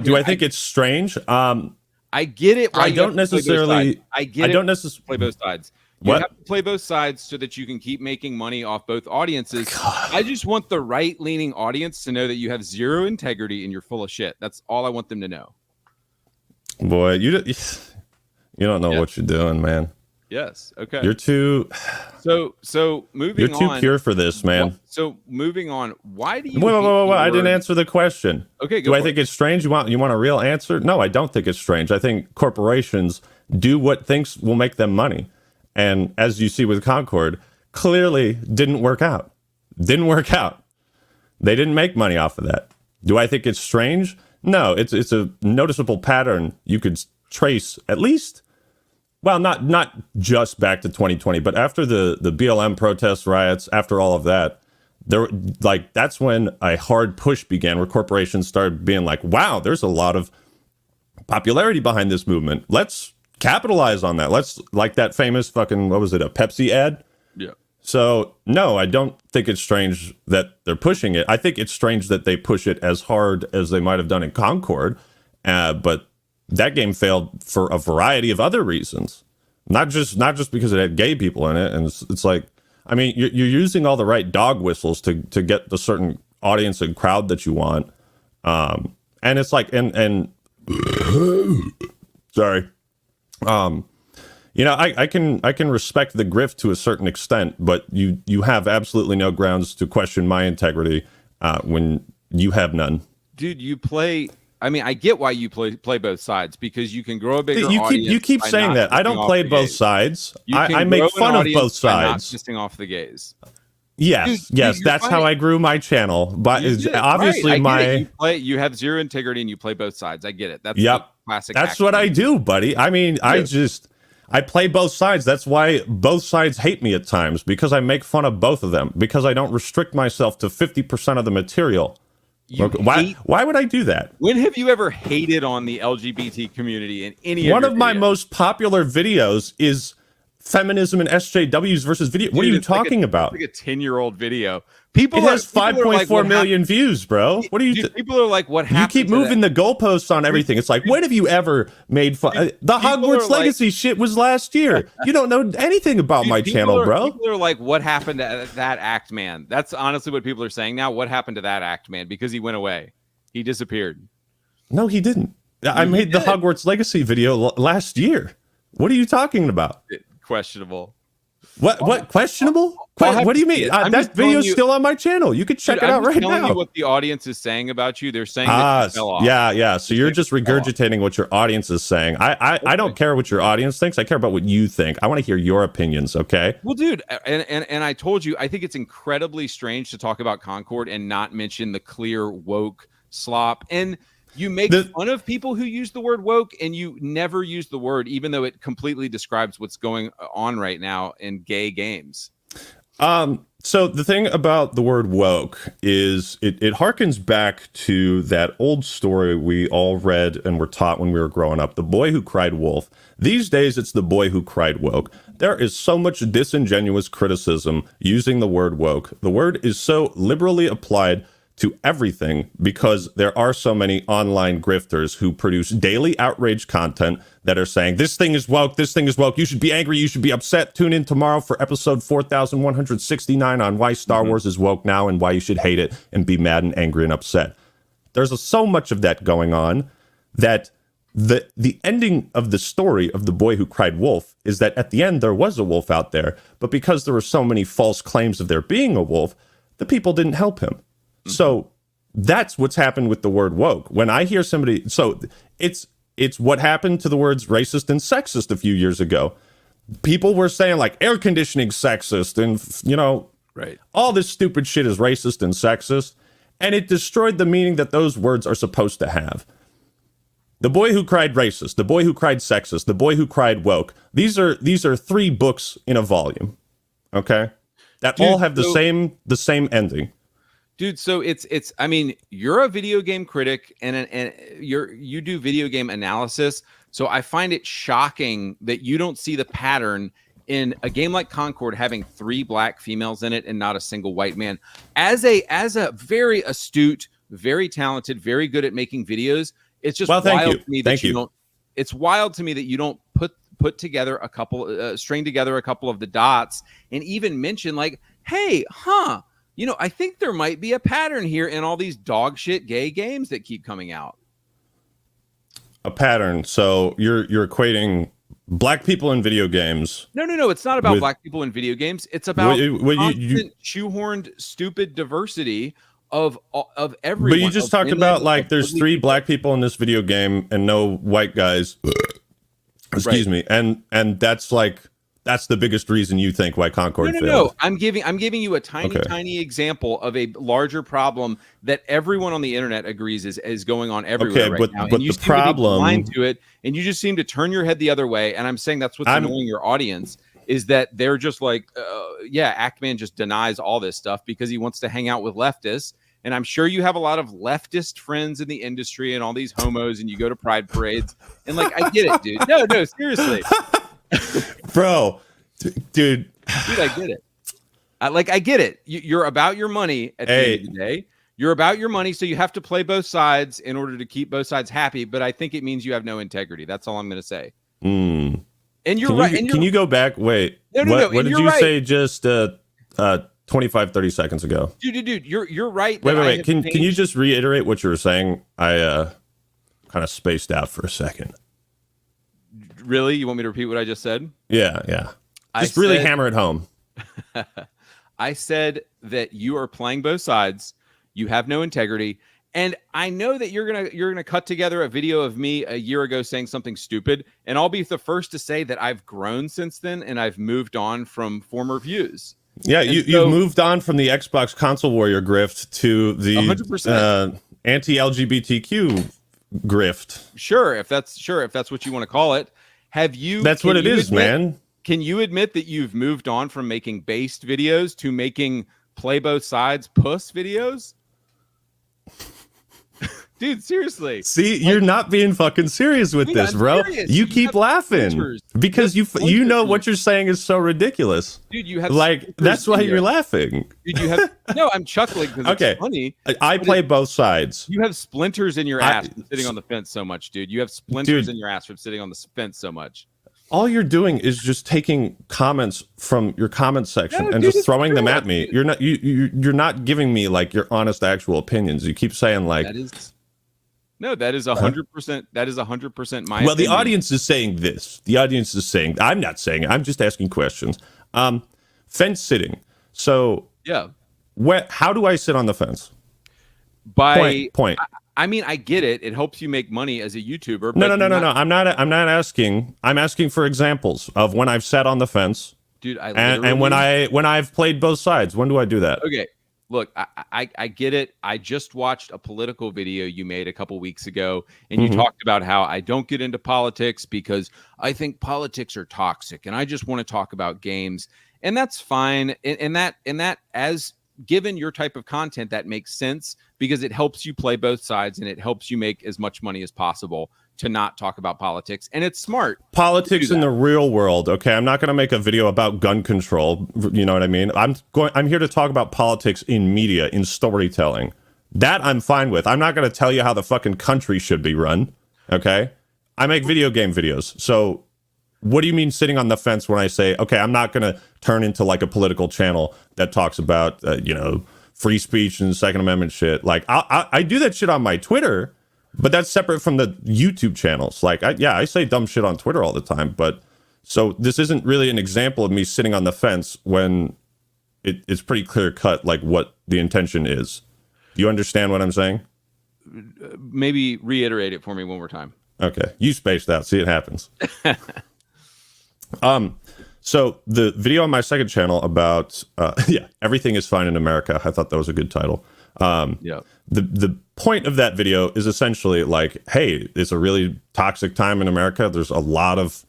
Do I think it's strange? I get it. I don't necessarily. I get it. I don't necessarily play both sides. You have to play both sides so that you can keep making money off both audiences. God. I just want the right-leaning audience to know that you have zero integrity and you're full of shit. That's all I want them to know. Boy, you don't know what you're doing, man. Yes. Okay. You're too. So moving on. You're too pure for this, man. So moving on. Why do you? Wait. I didn't answer the question. Okay. Do I think it's strange? You want a real answer? No, I don't think it's strange. I think corporations do what thinks will make them money. And as you see with Concord, clearly didn't work out. They didn't make money off of that. Do I think it's strange? No, it's a noticeable pattern you could trace at least. Well, not just back to 2020, but after the BLM protests, riots, after all of that, that's when a hard push began where corporations started being like, wow, there's a lot of popularity behind this movement. Let's capitalize on that. Let's, like that famous fucking, what was it, a Pepsi ad? Yeah. So no, I don't think it's strange that they're pushing it. I think it's strange that they push it as hard as they might have done in Concord, but that game failed for a variety of other reasons, not just because it had gay people in it. And it's like, I mean, you're using all the right dog whistles to get the certain audience and crowd that you want, and it's like, and sorry. I can respect the grift to a certain extent, but you have absolutely no grounds to question my integrity when you have none. Dude, I get why you play both sides, because you can grow a bigger audience. You keep saying that. I don't play both sides. I make fun of both sides. Not pissing off the gays. Yes, dude, that's how I grew my channel. But obviously you have zero integrity and you play both sides. I get it. That's classic. That's what I do, buddy. I mean, I play both sides. That's why both sides hate me at times, because I make fun of both of them, because I don't restrict myself to 50% of the material. Why would I do that? When have you ever hated on the LGBT community in any one of my most popular videos is feminism and SJWs versus video. What are you talking about? Like a 10-year-old video. It has 5.4 million views, bro. What are you? People are like, what happened? You keep moving the goalposts on everything. It's like, when have you ever made fun? The Hogwarts Legacy shit was last year. You don't know anything about my channel, bro. People are like, what happened to that act man? That's honestly what people are saying now. What happened to that act man? Because he went away. He disappeared. No, he didn't. I made the Hogwarts Legacy video last year. What are you talking about? Questionable. What questionable? What do you mean? That video's still on my channel. You can check it out right now. I'm telling you what the audience is saying about you. They're saying that you fell off. Yeah. So you're just regurgitating what your audience is saying. I don't care what your audience thinks. I care about what you think. I want to hear your opinions. Okay. Well, dude, and I told you, I think it's incredibly strange to talk about Concord and not mention the clear woke slop. And you make fun of people who use the word woke, and you never use the word, even though it completely describes what's going on right now in gay games. So the thing about the word woke is it harkens back to that old story we all read and were taught when we were growing up, The Boy Who Cried Wolf. These days, it's The Boy Who Cried Woke. There is so much disingenuous criticism using the word woke. The word is so liberally applied to everything because there are so many online grifters who produce daily outrage content that are saying, this thing is woke, you should be angry, you should be upset. Tune in tomorrow for episode 4169 on why Star Wars is woke now and why you should hate it and be mad and angry and upset. There's so much of that going on that the ending of the story of The Boy Who Cried Wolf is that at the end there was a wolf out there, but because there were so many false claims of there being a wolf, the people didn't help him. So that's what's happened with the word woke. When I hear somebody, so it's what happened to the words racist and sexist a few years ago. People were saying like air conditioning sexist and, right, all this stupid shit is racist and sexist. And it destroyed the meaning that those words are supposed to have. The Boy Who Cried Racist, The Boy Who Cried Sexist, The Boy Who Cried Woke. These are 3 books in a volume. Okay? That all have the same ending. Dude, so it's I mean, you're a video game critic and you do video game analysis. So I find it shocking that you don't see the pattern in a game like Concord having 3 black females in it and not a single white man. As a very astute, very talented, very good at making videos, it's just wild to me that you don't. It's wild to me that you don't put together a couple, string together a couple of the dots, and even mention like, hey, I think there might be a pattern here in all these dog shit gay games that keep coming out. A pattern. So you're equating black people in video games. No. It's not about black people in video games. It's about shoehorned, stupid diversity of everyone. But you just talked about like there's 3 black people in this video game and no white guys. Excuse me. And that's like. That's the biggest reason you think why Concord failed. No. I'm giving you a tiny example of a larger problem that everyone on the internet agrees is going on everywhere right now. But and you the problem, to be blind to it, and you just seem to turn your head the other way. And I'm saying that's what's annoying your audience is that they're just like, Actman just denies all this stuff because he wants to hang out with leftists. And I'm sure you have a lot of leftist friends in the industry and all these homos, and you go to pride parades. And like, I get it, dude. No, seriously. Bro, dude, I get it. I get it. You're about your money at the end of the day. You're about your money, so you have to play both sides in order to keep both sides happy. But I think it means you have no integrity. That's all I'm going to say. And you're right. Can you go back? Wait. No. What did you say just 25, 30 seconds ago? Dude, you're right. Wait. Can you just reiterate what you were saying? I kind of spaced out for a second. Really? You want me to repeat what I just said? Yeah. Just really hammer it home. I said that you are playing both sides. You have no integrity. And I know that you're gonna cut together a video of me a year ago saying something stupid, and I'll be the first to say that I've grown since then and I've moved on from former views. Yeah, you've moved on from the Xbox console warrior grift to the 100%. Anti-LGBTQ grift. Sure, if that's what you want to call it. That's what it is, man. Can you admit that you've moved on from making based videos to making play both sides puss videos? Dude, seriously. See, you're not being fucking serious with this, bro. Serious. You keep laughing because you know what you're saying is so ridiculous. Dude, you have that's why you're laughing. Dude, you have no. I'm chuckling because it's funny. I play both sides. You have splinters in your ass from sitting on the fence so much, dude. You have splinters in your ass from sitting on the fence so much. All you're doing is just taking comments from your comment section and just throwing them at me. You're not giving me like your honest actual opinions. You keep saying like No, that is 100%. That is 100% my. Well, the audience is saying this. The audience is saying. I'm not saying it. I'm just asking questions. Fence sitting. So yeah, how do I sit on the fence? Point. I mean, I get it. It helps you make money as a YouTuber. No. I'm not asking. I'm asking for examples of when I've sat on the fence, dude. And when I've played both sides. When do I do that? Okay, look, I get it. I just watched a political video you made a couple weeks ago, and you talked about how I don't get into politics because I think politics are toxic, and I just want to talk about games, and that's fine. And that as given your type of content, that makes sense because it helps you play both sides and it helps you make as much money as possible to not talk about politics. And it's smart. Politics in the real world. Okay. I'm not going to make a video about gun control. You know what I mean? I'm here to talk about politics in media, in storytelling. That I'm fine with. I'm not going to tell you how the fucking country should be run. Okay. I make video game videos. So what do you mean sitting on the fence when I say, okay, I'm not going to turn into like a political channel that talks about, free speech and Second Amendment shit. Like I do that shit on my Twitter, but that's separate from the YouTube channels. Like, I say dumb shit on Twitter all the time. But so this isn't really an example of me sitting on the fence when it's pretty clear cut, like what the intention is. Do you understand what I'm saying? Maybe reiterate it for me one more time. Okay. You spaced out. See, it happens. So the video on my second channel about, everything is fine in America. I thought that was a good title. The point of that video is essentially like, hey, it's a really toxic time in America. There's a lot of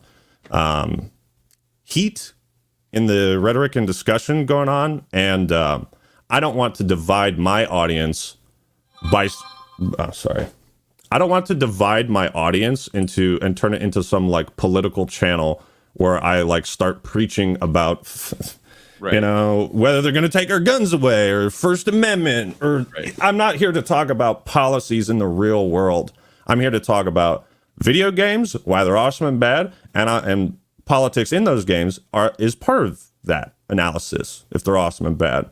heat in the rhetoric and discussion going on. And I don't want to divide my audience by... I don't want to divide my audience into and turn it into some like political channel where I like start preaching about, whether they're going to take our guns away or First Amendment or I'm not here to talk about policies in the real world. I'm here to talk about video games, why they're awesome and bad, and politics in those games is part of that analysis if they're awesome and bad.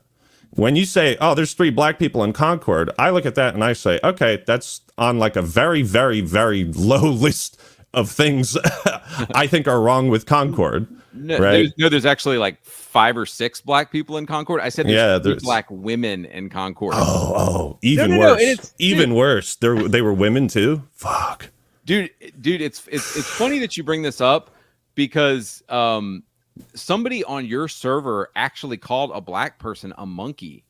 When you say, oh, there's 3 black people in Concord, I look at that and I say, okay, that's on like a very, very, very low list of things I think are wrong with Concord. There's actually like 5 or 6 black people in Concord. I said there's black women in Concord. Even worse. Even worse. They were women too. Fuck. Dude, it's funny that you bring this up because somebody on your server actually called a black person a monkey.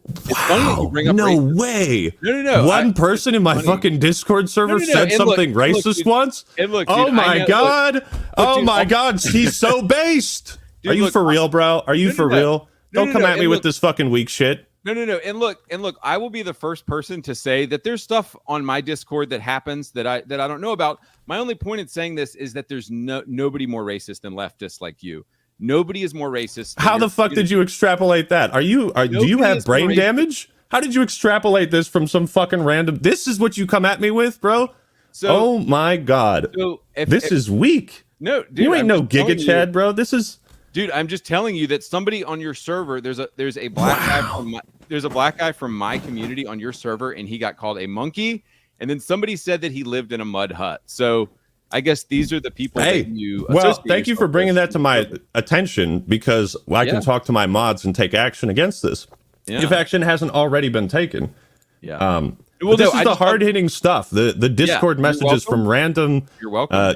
It's funny that you bring up racism. Way. No. One person in my fucking Discord server said something racist once. Oh my god. Oh my god. He's so based. Are you for real, bro? Are you for real? Don't come at me with this fucking weak shit. No. And look, I will be the first person to say that there's stuff on my Discord that happens that I don't know about. My only point in saying this is that there's nobody more racist than leftists like you. Nobody is more racist. How the fuck did you extrapolate that? Do you have brain damage? How did you extrapolate this from some fucking random? This is what you come at me with, bro? Oh my god. So this is weak. No, dude, you ain't no Giga Chad, bro. This is... Dude, I'm just telling you that somebody on your server, there's a black guy from my community on your server, and he got called a monkey, and then somebody said that he lived in a mud hut. So I guess these are the people that you... Well, thank you for bringing that to my attention, because I can talk to my mods and take action against this. Yeah. If action hasn't already been taken. Yeah. Well, this is the hard-hitting stuff. The Discord messages from random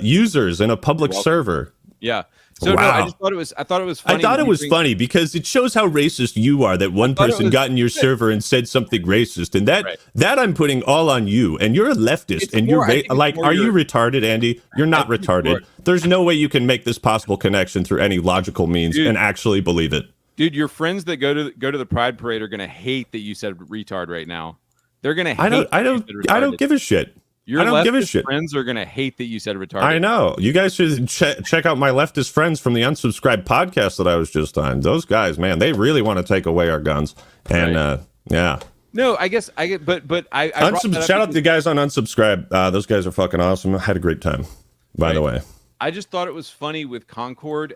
users in a public server. Yeah. So no, I thought it was funny. I thought it was funny because it shows how racist you are that one person got in your server and said something racist, and that I'm putting all on you. And you're a leftist, and you're like, are you retarded, Andy? You're not retarded. There's no way you can make this possible connection through any logical means and actually believe it. Dude, your friends that go to the Pride Parade are gonna hate that you said retard right now. They're gonna hate. I don't give a shit. Your I don't give a shit. Friends are gonna hate that you said retarded. I know. You guys should check out my leftist friends from the Unsubscribed podcast that I was just on. Those guys, man, they really want to take away our guns. And yeah. No, I guess I get, but I shout out to the guys on Unsubscribe. Those guys are fucking awesome. I had a great time. By the way. I just thought it was funny with Concord.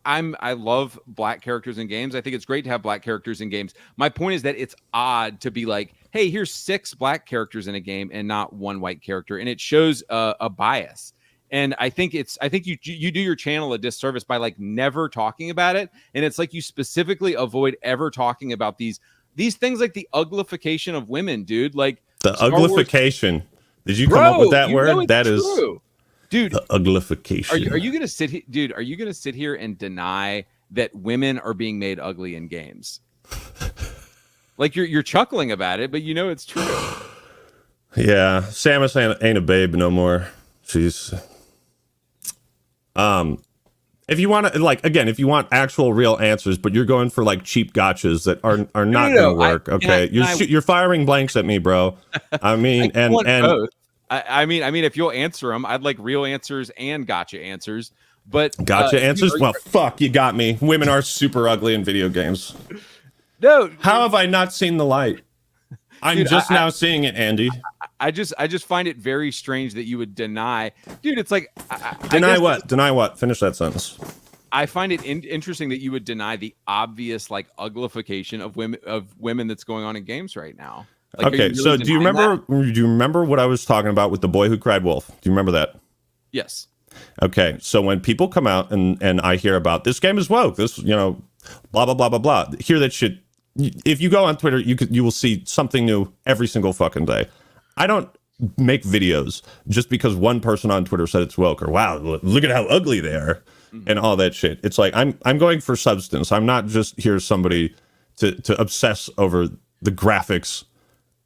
I love black characters in games. I think it's great to have black characters in games. My point is that it's odd to be like, hey, here's 6 black characters in a game and not 1 white character, and it shows a bias. And I think you do your channel a disservice by like never talking about it, and it's like you specifically avoid ever talking about these things like the uglification of women, dude. Like the uglification. Did you come up with that word? That is true. Dude, the uglification. Are you gonna sit here, dude? Are you gonna sit here and deny that women are being made ugly in games? Like you're chuckling about it, but you know it's true. Yeah, Samus ain't a babe no more. She's if you want to, like, again, if you want actual real answers, but you're going for like cheap gotchas that are not going to work. Okay, you're firing blanks at me, bro. I mean, both. I mean, if you'll answer them, I'd like real answers and gotcha answers. But gotcha answers. Well, fuck, you got me. Women are super ugly in video games. No, how have I not seen the light? I'm just now seeing it, Andy. I just find it very strange that you would deny, dude. It's like deny what? Deny what? Finish that sentence. I find it interesting that you would deny the obvious like uglification of women that's going on in games right now. Like, okay, so do you remember what I was talking about with The Boy Who Cried Wolf? Do you remember that? Yes. Okay, so when people come out and I hear about this game is woke, this blah blah blah blah blah, hear that shit. If you go on Twitter, you will see something new every single fucking day. I don't make videos just because one person on Twitter said it's woke or wow, look at how ugly they are and all that shit. It's like I'm going for substance. I'm not just here somebody to obsess over the graphics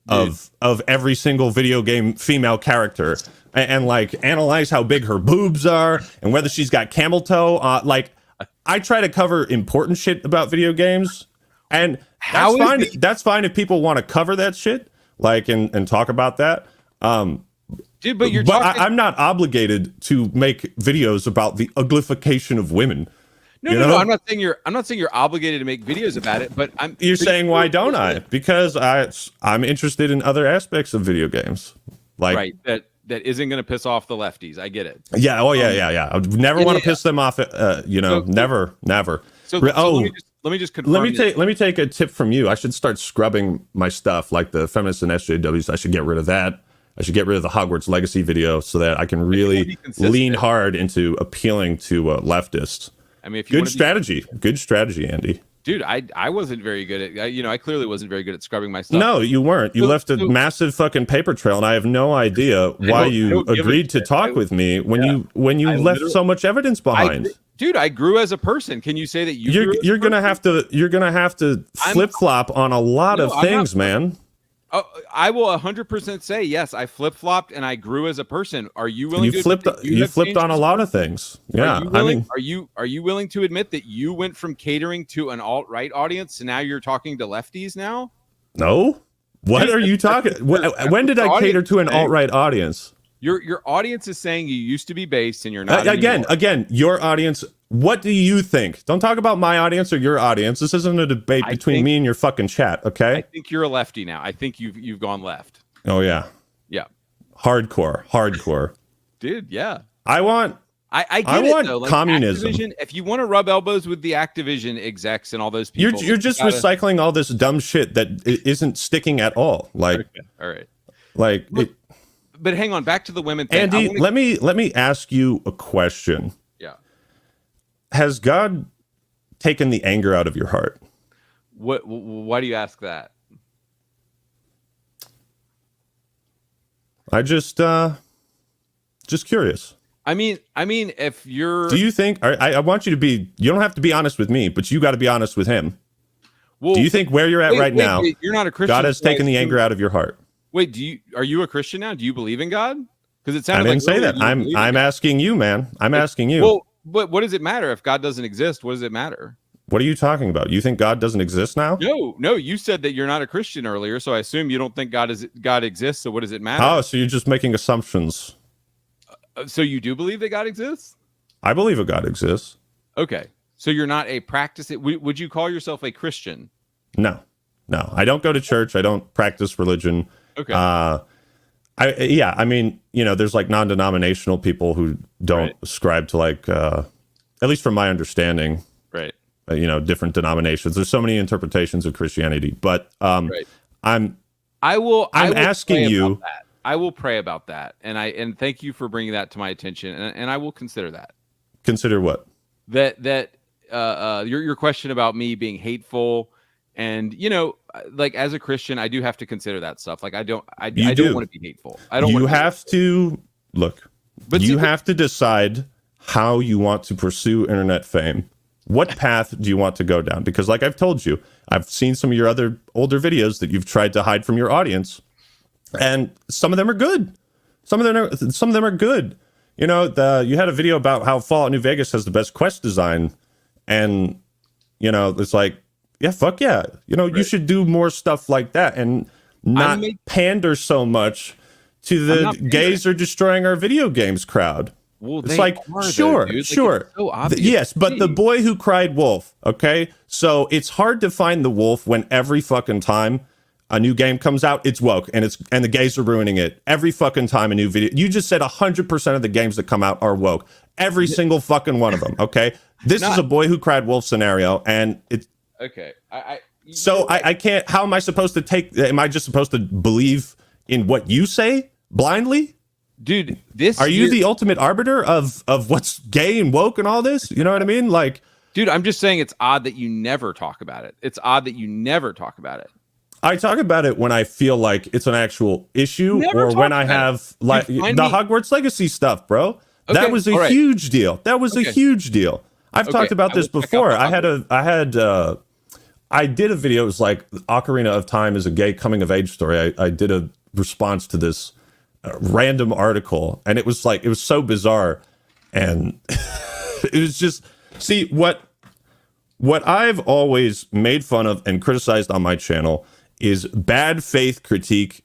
of every single video game female character and like analyze how big her boobs are and whether she's got camel toe. Like I try to cover important shit about video games. And that's fine if people want to cover that shit, like and talk about that. Dude, but I'm not obligated to make videos about the uglification of women. No. I'm not saying you're obligated to make videos about it, but You're saying why don't I? Because I'm interested in other aspects of video games, like right that isn't going to piss off the lefties. I get it. Yeah. Oh yeah. I would never want to piss them off. Never. So let me just confirm. Let me take a tip from you. I should start scrubbing my stuff, like the feminists and SJWs. I should get rid of that. I should get rid of the Hogwarts Legacy video so that I can really lean hard into appealing to leftists. I mean, if you good strategy, Andy. Dude, I wasn't very good at I clearly wasn't very good at scrubbing my stuff. No, you weren't. You left a massive fucking paper trail, and I have no idea why you agreed to talk with me when you left so much evidence behind. Dude, I grew as a person. Can you say that you're gonna have to flip flop on a lot of things, man? I will 100% say yes. I flip flopped and I grew as a person. Are you willing? You flipped on a lot of things. Yeah, are you willing to admit that you went from catering to an alt-right audience to now you're talking to lefties now? No. What are you talking? When did I cater to an alt-right audience? Your audience is saying you used to be based and you're not again. Your audience. What do you think? Don't talk about my audience or your audience. This isn't a debate between me and your fucking chat. Okay. I think you're a lefty now. I think you've gone left. Oh yeah. Yeah. Hardcore. Dude. Yeah. I want like communism. Activision, if you want to rub elbows with the Activision execs and all those people, you're just recycling all this dumb shit that isn't sticking at all. Like, okay. All right. Like. But hang on, back to the women thing. Andy, let me ask you a question. Yeah. Has God taken the anger out of your heart? Why do you ask that? I just curious. I mean, if you're, do you think? I want you to be. You don't have to be honest with me, but you got to be honest with him. Well, do you think where you're at now, you're not a Christian? God has taken the anger out of your heart. Wait, are you a Christian now? Do you believe in God? Because it sounded I didn't say that. I'm asking you, man. I'm asking you. Well, but what does it matter if God doesn't exist? What does it matter? What are you talking about? You think God doesn't exist now? No. You said that you're not a Christian earlier, so I assume you don't think God exists. So what does it matter? Oh, so you're just making assumptions. So you do believe that God exists? I believe a God exists. Okay, so you're not a practicing. Would you call yourself a Christian? No. I don't go to church. I don't practice religion. Okay. I mean, there's like non-denominational people who don't ascribe to like, at least from my understanding, right. Different denominations. There's so many interpretations of Christianity, but I'm I'm asking you. I will pray about that, and thank you for bringing that to my attention, and I will consider that. Consider what? That your question about me being hateful, and like as a Christian, I do have to consider that stuff. Like I don't want to be hateful. I don't. You have to look. But you have to decide how you want to pursue internet fame. What path do you want to go down? Because like I've told you, I've seen some of your other older videos that you've tried to hide from your audience, and some of them are good. Some of them are good. You had a video about how Fallout New Vegas has the best quest design, and it's like, yeah, fuck yeah. Right. You should do more stuff like that and not pander so much to the gays are destroying our video games crowd. Well, it's like, sure. Like, it's so obvious. Yes, but the boy who cried wolf, okay? So it's hard to find the wolf when every fucking time a new game comes out, it's woke, and the gays are ruining it. Every fucking time a new video. You just said 100% of the games that come out are woke. Every single fucking one of them, okay? This is a boy who cried wolf scenario, and it's... Okay, I can't... How am I supposed to take... Am I just supposed to believe in what you say blindly? Dude, are you the ultimate arbiter of what's gay and woke and all this? You know what I mean? Like, dude, I'm just saying it's odd that you never talk about it. It's odd that you never talk about it. I talk about it when I feel like it's an actual issue, or when I have like the Hogwarts Legacy stuff, bro. Okay, that was a huge deal. That was a huge deal. I've talked about this before. I did a video. It was like Ocarina of Time is a gay coming of age story. I did a response to this random article, and it was so bizarre, and it was just, see, what I've always made fun of and criticized on my channel is bad faith critique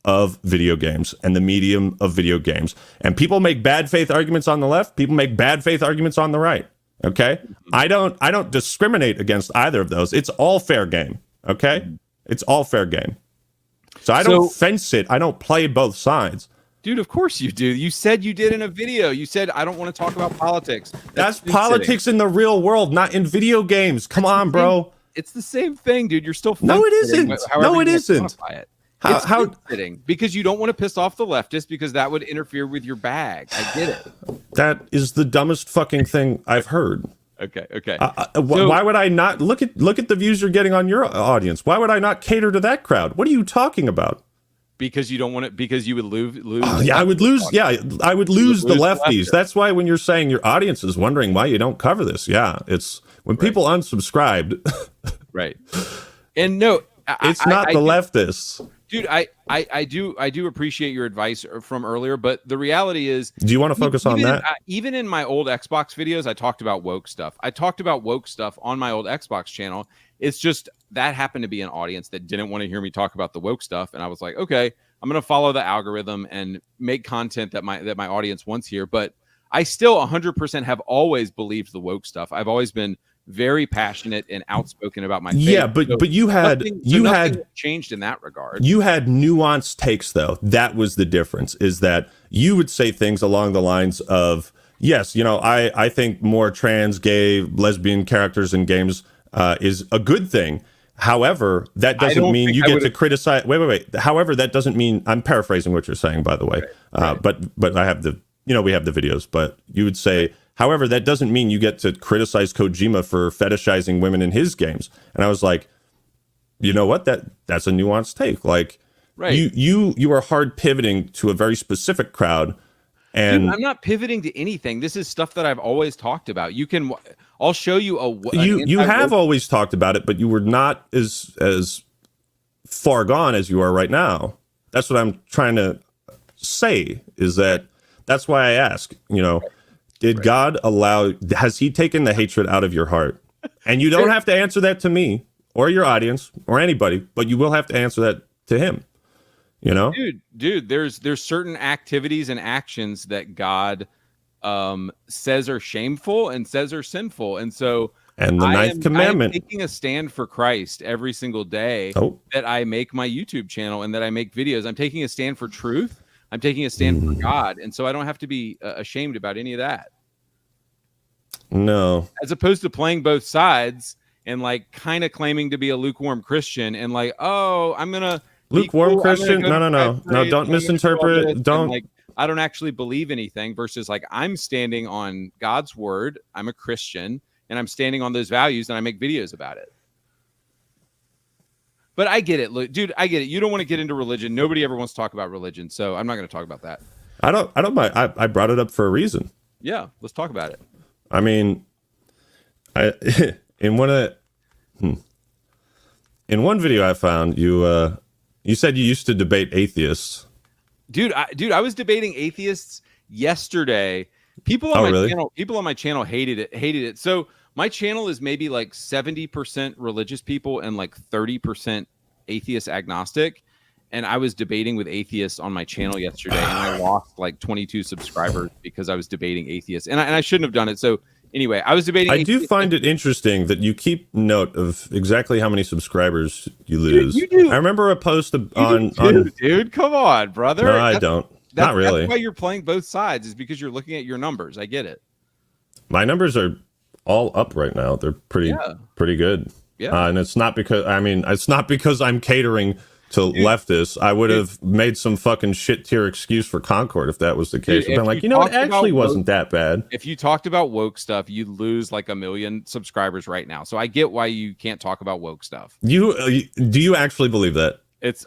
of video games and the medium of video games. And people make bad faith arguments on the left, people make bad faith arguments on the right. Okay? I don't discriminate against either of those. It's all fair game. Okay? It's all fair game. So I don't fence it. I don't play both sides. Dude, of course you do. You said you did in a video. You said, I don't want to talk about politics. That's politics in the real world, not in video games. Come on, bro. It's the same thing, dude. You're still no, it isn't. No, it isn't. How sitting because you don't want to piss off the leftists because that would interfere with your bag. I get it. That is the dumbest fucking thing I've heard. Okay. Why would I not look at the views you're getting on your audience? Why would I not cater to that crowd? What are you talking about? Because you don't want it. Because you would lose. I would lose. Yeah, I would lose the lefties. That's why when you're saying your audience is wondering why you don't cover this, yeah, it's when people unsubscribed. Right. And no, it's not the leftists. Dude, I do appreciate your advice from earlier, but the reality is, do you want to focus on that? Even in my old Xbox videos, I talked about woke stuff. I talked about woke stuff on my old Xbox channel. It's just that happened to be an audience that didn't want to hear me talk about the woke stuff, and I was like, okay, I'm going to follow the algorithm and make content that my audience wants here. But I still 100% have always believed the woke stuff. I've always been very passionate and outspoken about my faith. Yeah, but you had changed in that regard. You had nuanced takes, though. That was the difference, is that you would say things along the lines of, yes, I think more trans, gay, lesbian characters in games is a good thing. However, that doesn't mean you get to criticize. Wait. However, that doesn't mean, I'm paraphrasing what you're saying, by the way. Right. But I have we have the videos, but you would say, however, that doesn't mean you get to criticize Kojima for fetishizing women in his games. And I was like, you know what? That's a nuanced take. Like, right. You are hard pivoting to a very specific crowd. And dude, I'm not pivoting to anything. This is stuff that I've always talked about. I'll show you you have always talked about it, but you were not as far gone as you are right now. That's what I'm trying to say, is that's why I ask, did God has he taken the hatred out of your heart? And you don't have to answer that to me or your audience or anybody, but you will have to answer that to him. Dude, there's certain activities and actions that God says are shameful and says are sinful. And so the ninth commandment, I'm taking a stand for Christ every single day that I make my YouTube channel and that I make videos. I'm taking a stand for truth. I'm taking a stand for God. And so I don't have to be ashamed about any of that. No. As opposed to playing both sides and like kind of claiming to be a lukewarm Christian and like, oh, I'm going to lukewarm Christian. No. Don't misinterpret. Don't. Like, I don't actually believe anything versus like I'm standing on God's word. I'm a Christian and I'm standing on those values and I make videos about it. But I get it. Look, dude, I get it. You don't want to get into religion. Nobody ever wants to talk about religion. So I'm not going to talk about that. I don't mind. I brought it up for a reason. Yeah, let's talk about it. I mean, in one video I found, you said you used to debate atheists. Dude, I was debating atheists yesterday. People on my channel hated it. So my channel is maybe like 70% religious people and like 30% atheist agnostic. And I was debating with atheists on my channel yesterday, and I lost like 22 subscribers because I was debating atheists, and I shouldn't have done it. So anyway, I was debating. I do find it interesting that you keep note of exactly how many subscribers you lose. Dude, you do. I remember a post on dude, come on, brother. No, I don't. Not really. That's why you're playing both sides, is because you're looking at your numbers. I get it. My numbers are all up right now. They're pretty good. Yeah. And it's not because I'm catering to leftists. I would have made some fucking shit tier excuse for Concord if that was the case. I've been like, it actually wasn't that bad. If you talked about woke stuff, you'd lose like 1 million subscribers right now. So I get why you can't talk about woke stuff. Do you actually believe that?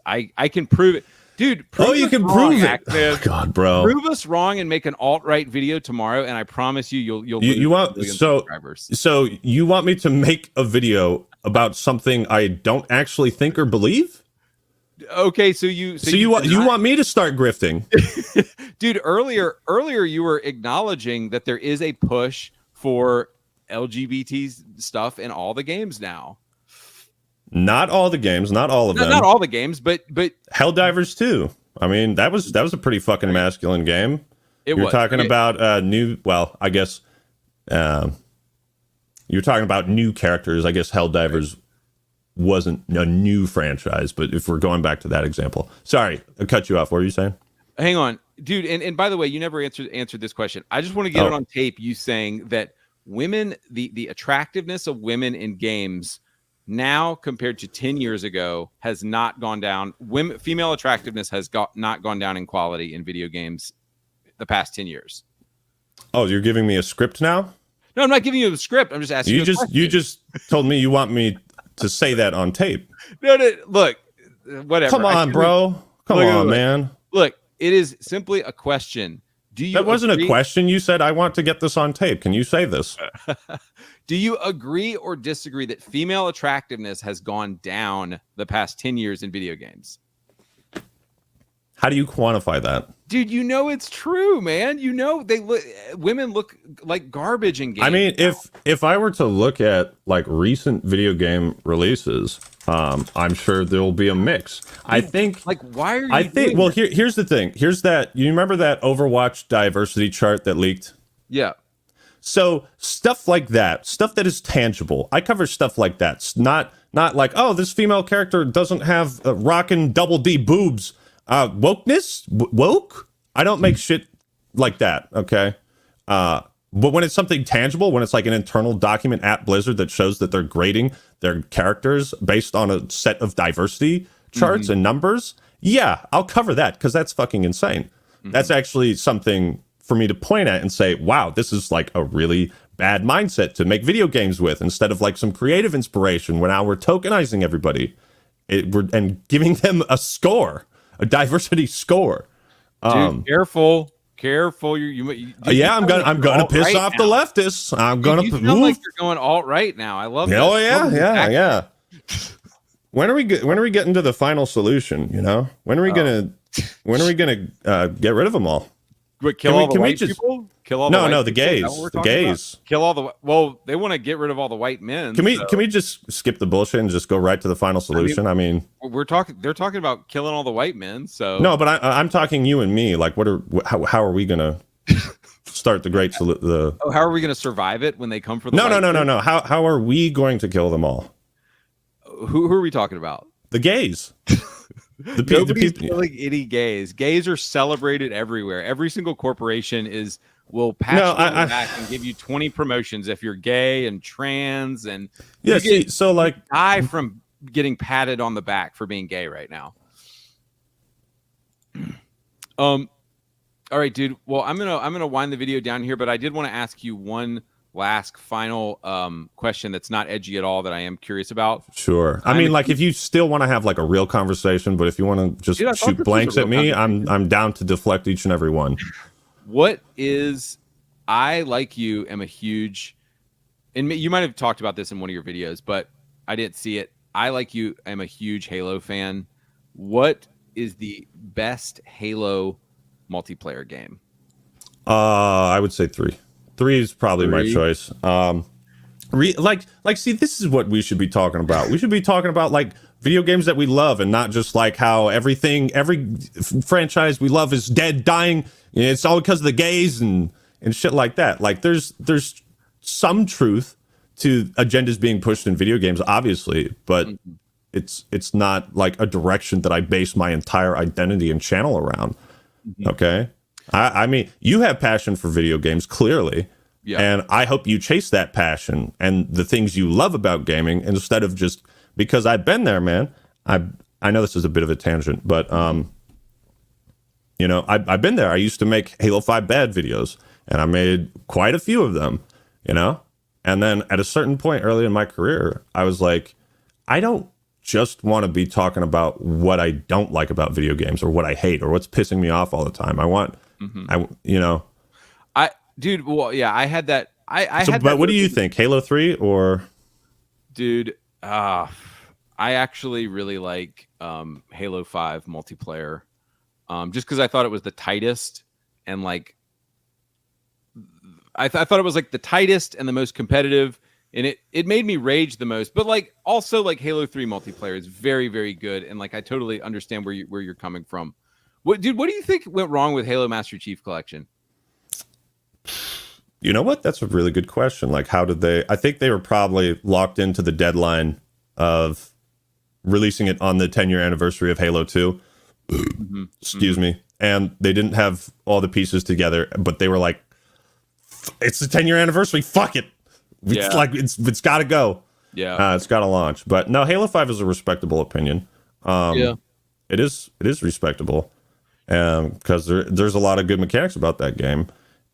I can prove it. Dude, you can prove it. Oh, God, bro. Prove us wrong and make an alt-right video tomorrow, and I promise you'll you want subscribers. So you want me to make a video about something I don't actually think or believe? Okay, so you want me to start grifting? Dude, earlier you were acknowledging that there is a push for LGBT stuff in all the games now. Not all the games, not all of them. Not all the games, but Helldivers 2. I mean, that was a pretty fucking masculine game. You're talking about new. Well, I guess you're talking about new characters. I guess Helldivers wasn't a new franchise, but if we're going back to that example, sorry, I cut you off. What were you saying? Hang on, dude. And by the way, you never answered this question. I just want to get it on tape. You saying that women, the attractiveness of women in games now compared to 10 years ago has not gone down. Female attractiveness has not gone down in quality in video games the past 10 years. Oh, you're giving me a script now? No, I'm not giving you a script. I'm just asking you. You just told me you want me to say that on tape. No, look, whatever. Come on, bro. Come on, man. Look, it is simply a question. That wasn't a question. You said, I want to get this on tape. Can you say this? Do you agree or disagree that female attractiveness has gone down the past 10 years in video games? How do you quantify that? Dude, you know it's true, man. You know women look like garbage in games. I mean, if I were to look at like recent video game releases, I'm sure there'll be a mix. I think why are you here's the thing. Here's that. You remember that Overwatch diversity chart that leaked? Yeah. So stuff like that, stuff that is tangible. I cover stuff like that. Not like, oh, this female character doesn't have rockin' double D boobs. Wokeness? Woke? I don't make shit like that, okay? But when it's something tangible, when it's like an internal document at Blizzard that shows that they're grading their characters based on a set of diversity charts and numbers, yeah, I'll cover that because that's fucking insane. That's actually something for me to point at and say, wow, this is like a really bad mindset to make video games with instead of like some creative inspiration where now we're tokenizing everybody and giving them a score. A diversity score. Dude, careful. I'm gonna piss off the leftists. I'm gonna. You sound like you're going alt right now. I love that. Oh yeah. When are we getting to the final solution? You know, when are we gonna get rid of them all? But kill all the white people? Kill all the gays. The gays. Kill all the. Well, they want to get rid of all the white men. Can we just skip the bullshit and just go right to the final solution? I mean they're talking about killing all the white men. So no, but I'm talking you and me. Like, how are we gonna start the great how are we gonna survive it when they come for the? No. How are we going to kill them all? Who are we talking about? The gays. Nobody's killing any gays. Gays are celebrated everywhere. Every single corporation will pat you on the back and give you 20 promotions if you're gay and trans and die from getting patted on the back for being gay right now. All right, dude. Well, I'm gonna wind the video down here, but I did want to ask you one last final question that's not edgy at all that I am curious about. Sure. I mean, like if you still want to have like a real conversation, but if you want to just shoot blanks at me, I'm down to deflect each and every one. I, like you, am a huge, and you might have talked about this in one of your videos, but I didn't see it. I, like you, am a huge Halo fan. What is the best Halo multiplayer game? I would say 3. 3 is probably my choice. See, this is what we should be talking about. We should be talking about like video games that we love, and not just like how every franchise we love is dead, dying. It's all because of the gays and shit like that. Like there's some truth to agendas being pushed in video games, obviously, but it's not like a direction that I base my entire identity and channel around. Okay. I mean, you have passion for video games, clearly. Yeah. And I hope you chase that passion and the things you love about gaming instead of just because I've been there, man. I know this is a bit of a tangent, but you know, I've been there. I used to make Halo 5 bad videos, and I made quite a few of them, you know? And then at a certain point early in my career, I was like, I don't just want to be talking about what I don't like about video games or what I hate or what's pissing me off all the time. I want, dude, well, yeah, I had that. But what do you think? Halo 3 or? Dude, I actually really like Halo 5 multiplayer. Just because I thought it was the tightest, and like I thought it was like the tightest and the most competitive, and it made me rage the most. But like also like Halo 3 multiplayer is very, very good, and like I totally understand where you're coming from. What do you think went wrong with Halo Master Chief Collection? You know what? That's a really good question. Like, how did they? I think they were probably locked into the deadline of releasing it on the 10-year anniversary of Halo 2. Excuse me. And they didn't have all the pieces together, but they were like, it's the 10-year anniversary. Fuck it. It's like it's got to go. Yeah. It's got to launch. But no, Halo 5 is a respectable opinion. It is respectable. Because there's a lot of good mechanics about that game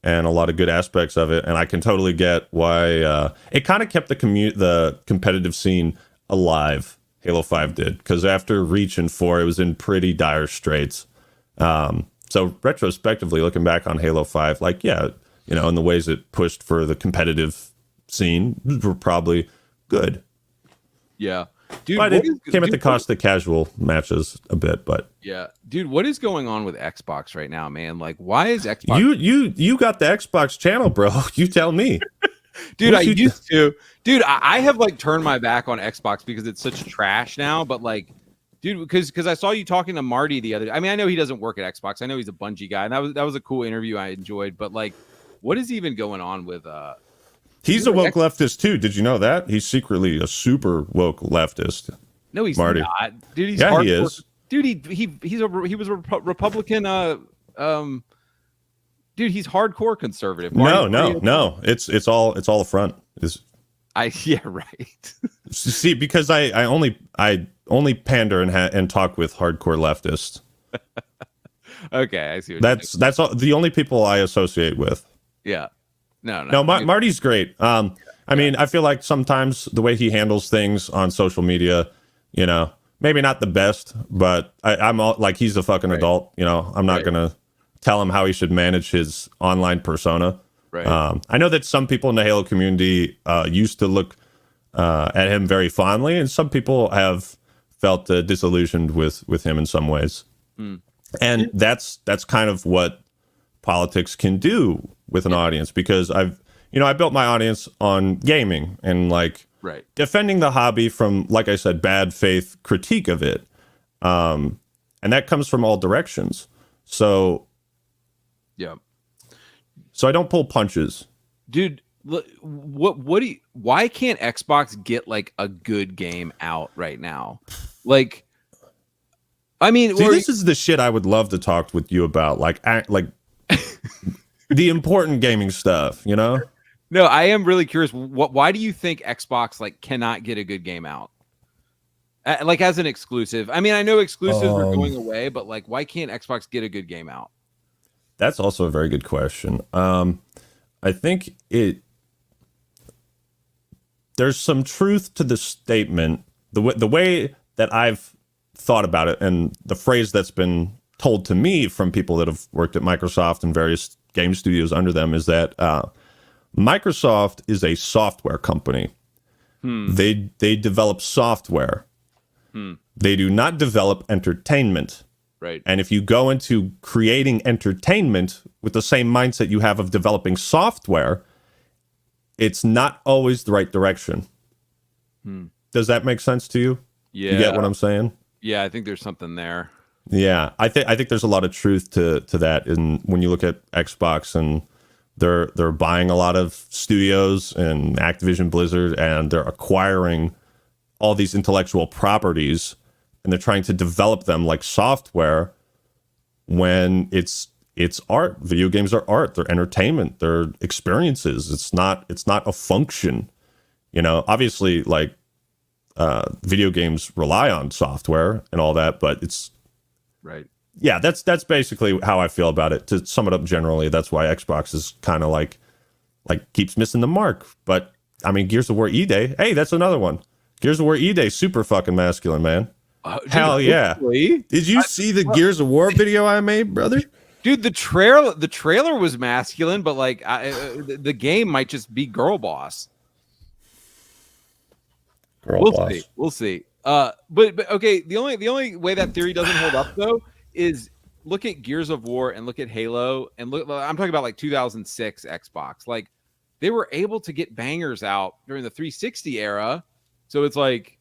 and a lot of good aspects of it, and I can totally get why it kind of kept the competitive scene alive. Halo 5 did, because after Reach and 4, it was in pretty dire straits. So retrospectively, looking back on Halo 5, like, yeah, you know, in the ways it pushed for the competitive scene were probably good. Yeah. Dude, but it came at the cost of casual matches a bit, but yeah, dude, what is going on with Xbox right now, man? Like, why is Xbox? You got the Xbox channel, bro. You tell me. Dude, I used to. Dude, I have like turned my back on Xbox because it's such trash now. But like, dude, because I saw you talking to Marty the other day. I mean, I know he doesn't work at Xbox. I know he's a Bungie guy, and that was a cool interview I enjoyed. But like, what is even going on with He's a woke leftist too. Did you know that? He's secretly a super woke leftist. No, he's Marty. not. Dude, he's he is. Dude, he was a Republican. Dude, he's hardcore conservative. No. It's all a front. Yeah, right. See, because I only pander and talk with hardcore leftists. Okay, I see. That's all, the only people I associate with. Yeah. No. Marty's great. I mean, I feel like sometimes the way he handles things on social media, you know, maybe not the best, but I'm all like, he's a fucking adult. You know, I'm not gonna tell him how he should manage his online persona. Right. I know that some people in the Halo community used to look at him very fondly, and some people have felt disillusioned with him in some ways. And that's kind of what politics can do with an audience, because I built my audience on gaming and like defending the hobby from, like I said, bad faith critique of it. And that comes from all directions. So yeah. So I don't pull punches. Dude, why can't Xbox get like a good game out right now? Like, I mean, this is the shit I would love to talk with you about, like the important gaming stuff, you know? No, I am really curious. Why do you think Xbox like cannot get a good game out? Like as an exclusive. I mean, I know exclusives are going away, but like, why can't Xbox get a good game out? That's also a very good question. I think there's some truth to the statement. The way that I've thought about it, and the phrase that's been told to me from people that have worked at Microsoft and various game studios under them, is that Microsoft is a software company. They develop software. They do not develop entertainment. Right. And if you go into creating entertainment with the same mindset you have of developing software, it's not always the right direction. Does that make sense to you? Yeah. You get what I'm saying? Yeah, I think there's something there. Yeah, I think there's a lot of truth to that. And when you look at Xbox, and they're buying a lot of studios and Activision Blizzard, and they're acquiring all these intellectual properties, and they're trying to develop them like software, when it's art. Video games are art. They're entertainment. They're experiences. It's not a function. You know, obviously, like video games rely on software and all that, but it's right. Yeah, that's basically how I feel about it. To sum it up generally, that's why Xbox is kind of like keeps missing the mark. But I mean, Gears of War E-Day. Hey, that's another one. Gears of War E-Day, super fucking masculine, man. Dude, hell yeah! Did you see the Gears of War video I made, brother? Dude, the trailer was masculine, but like the game might just be girl boss. We'll see. But okay, the only way that theory doesn't hold up though is look at Gears of War and look at Halo, and look. I'm talking about like 2006 Xbox. Like they were able to get bangers out during the 360 era. So it's like,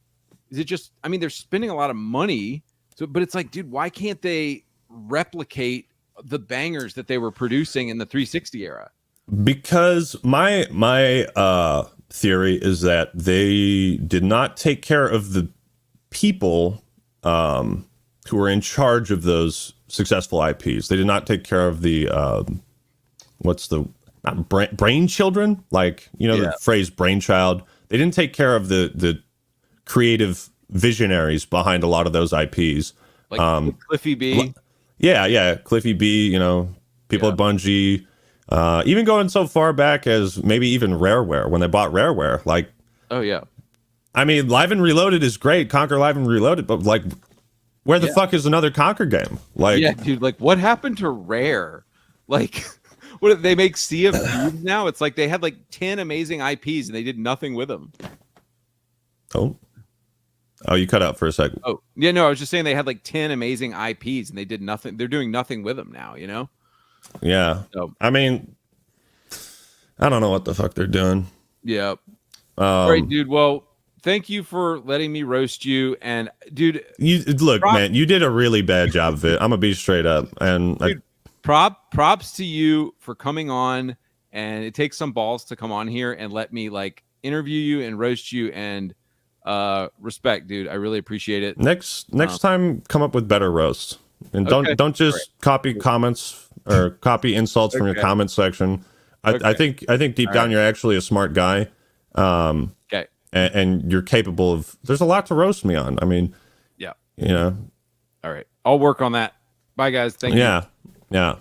is it just? I mean, they're spending a lot of money. So, but it's like, dude, why can't they replicate the bangers that they were producing in the 360 era? Because my theory is that they did not take care of the people who were in charge of those successful IPs. They did not take care of the brain children, like, you know, the phrase brainchild. They didn't take care of the creative visionaries behind a lot of those IPs, like Cliffy B. Yeah, Cliffy B. You know, people at Bungie. Even going so far back as maybe even Rareware, when they bought Rareware. Like, oh yeah, I mean, Live and Reloaded is great, Conquer Live and Reloaded, but like, where the fuck is another Conquer game? Like, yeah, dude, like what happened to Rare? Like, what they make Sea of Thieves now? It's like they had like 10 amazing IPs and they did nothing with them. Oh, you cut out for a second. Oh, yeah, no, I was just saying they had like 10 amazing IPs and they did nothing. They're doing nothing with them now, you know? Yeah. So, I mean, I don't know what the fuck they're doing. Yeah. All right, dude. Well, thank you for letting me roast you. And dude, man, you did a really bad job of it. I'm gonna be straight up. And dude, props to you for coming on. And it takes some balls to come on here and let me like interview you and roast you. And respect, dude. I really appreciate it. Next time, come up with better roasts, and don't just copy comments or copy insults from your comment section. I think deep down you're actually a smart guy. Okay. And you're capable of. There's a lot to roast me on. I mean, yeah. You know. All right. I'll work on that. Bye, guys. Thank you. Yeah.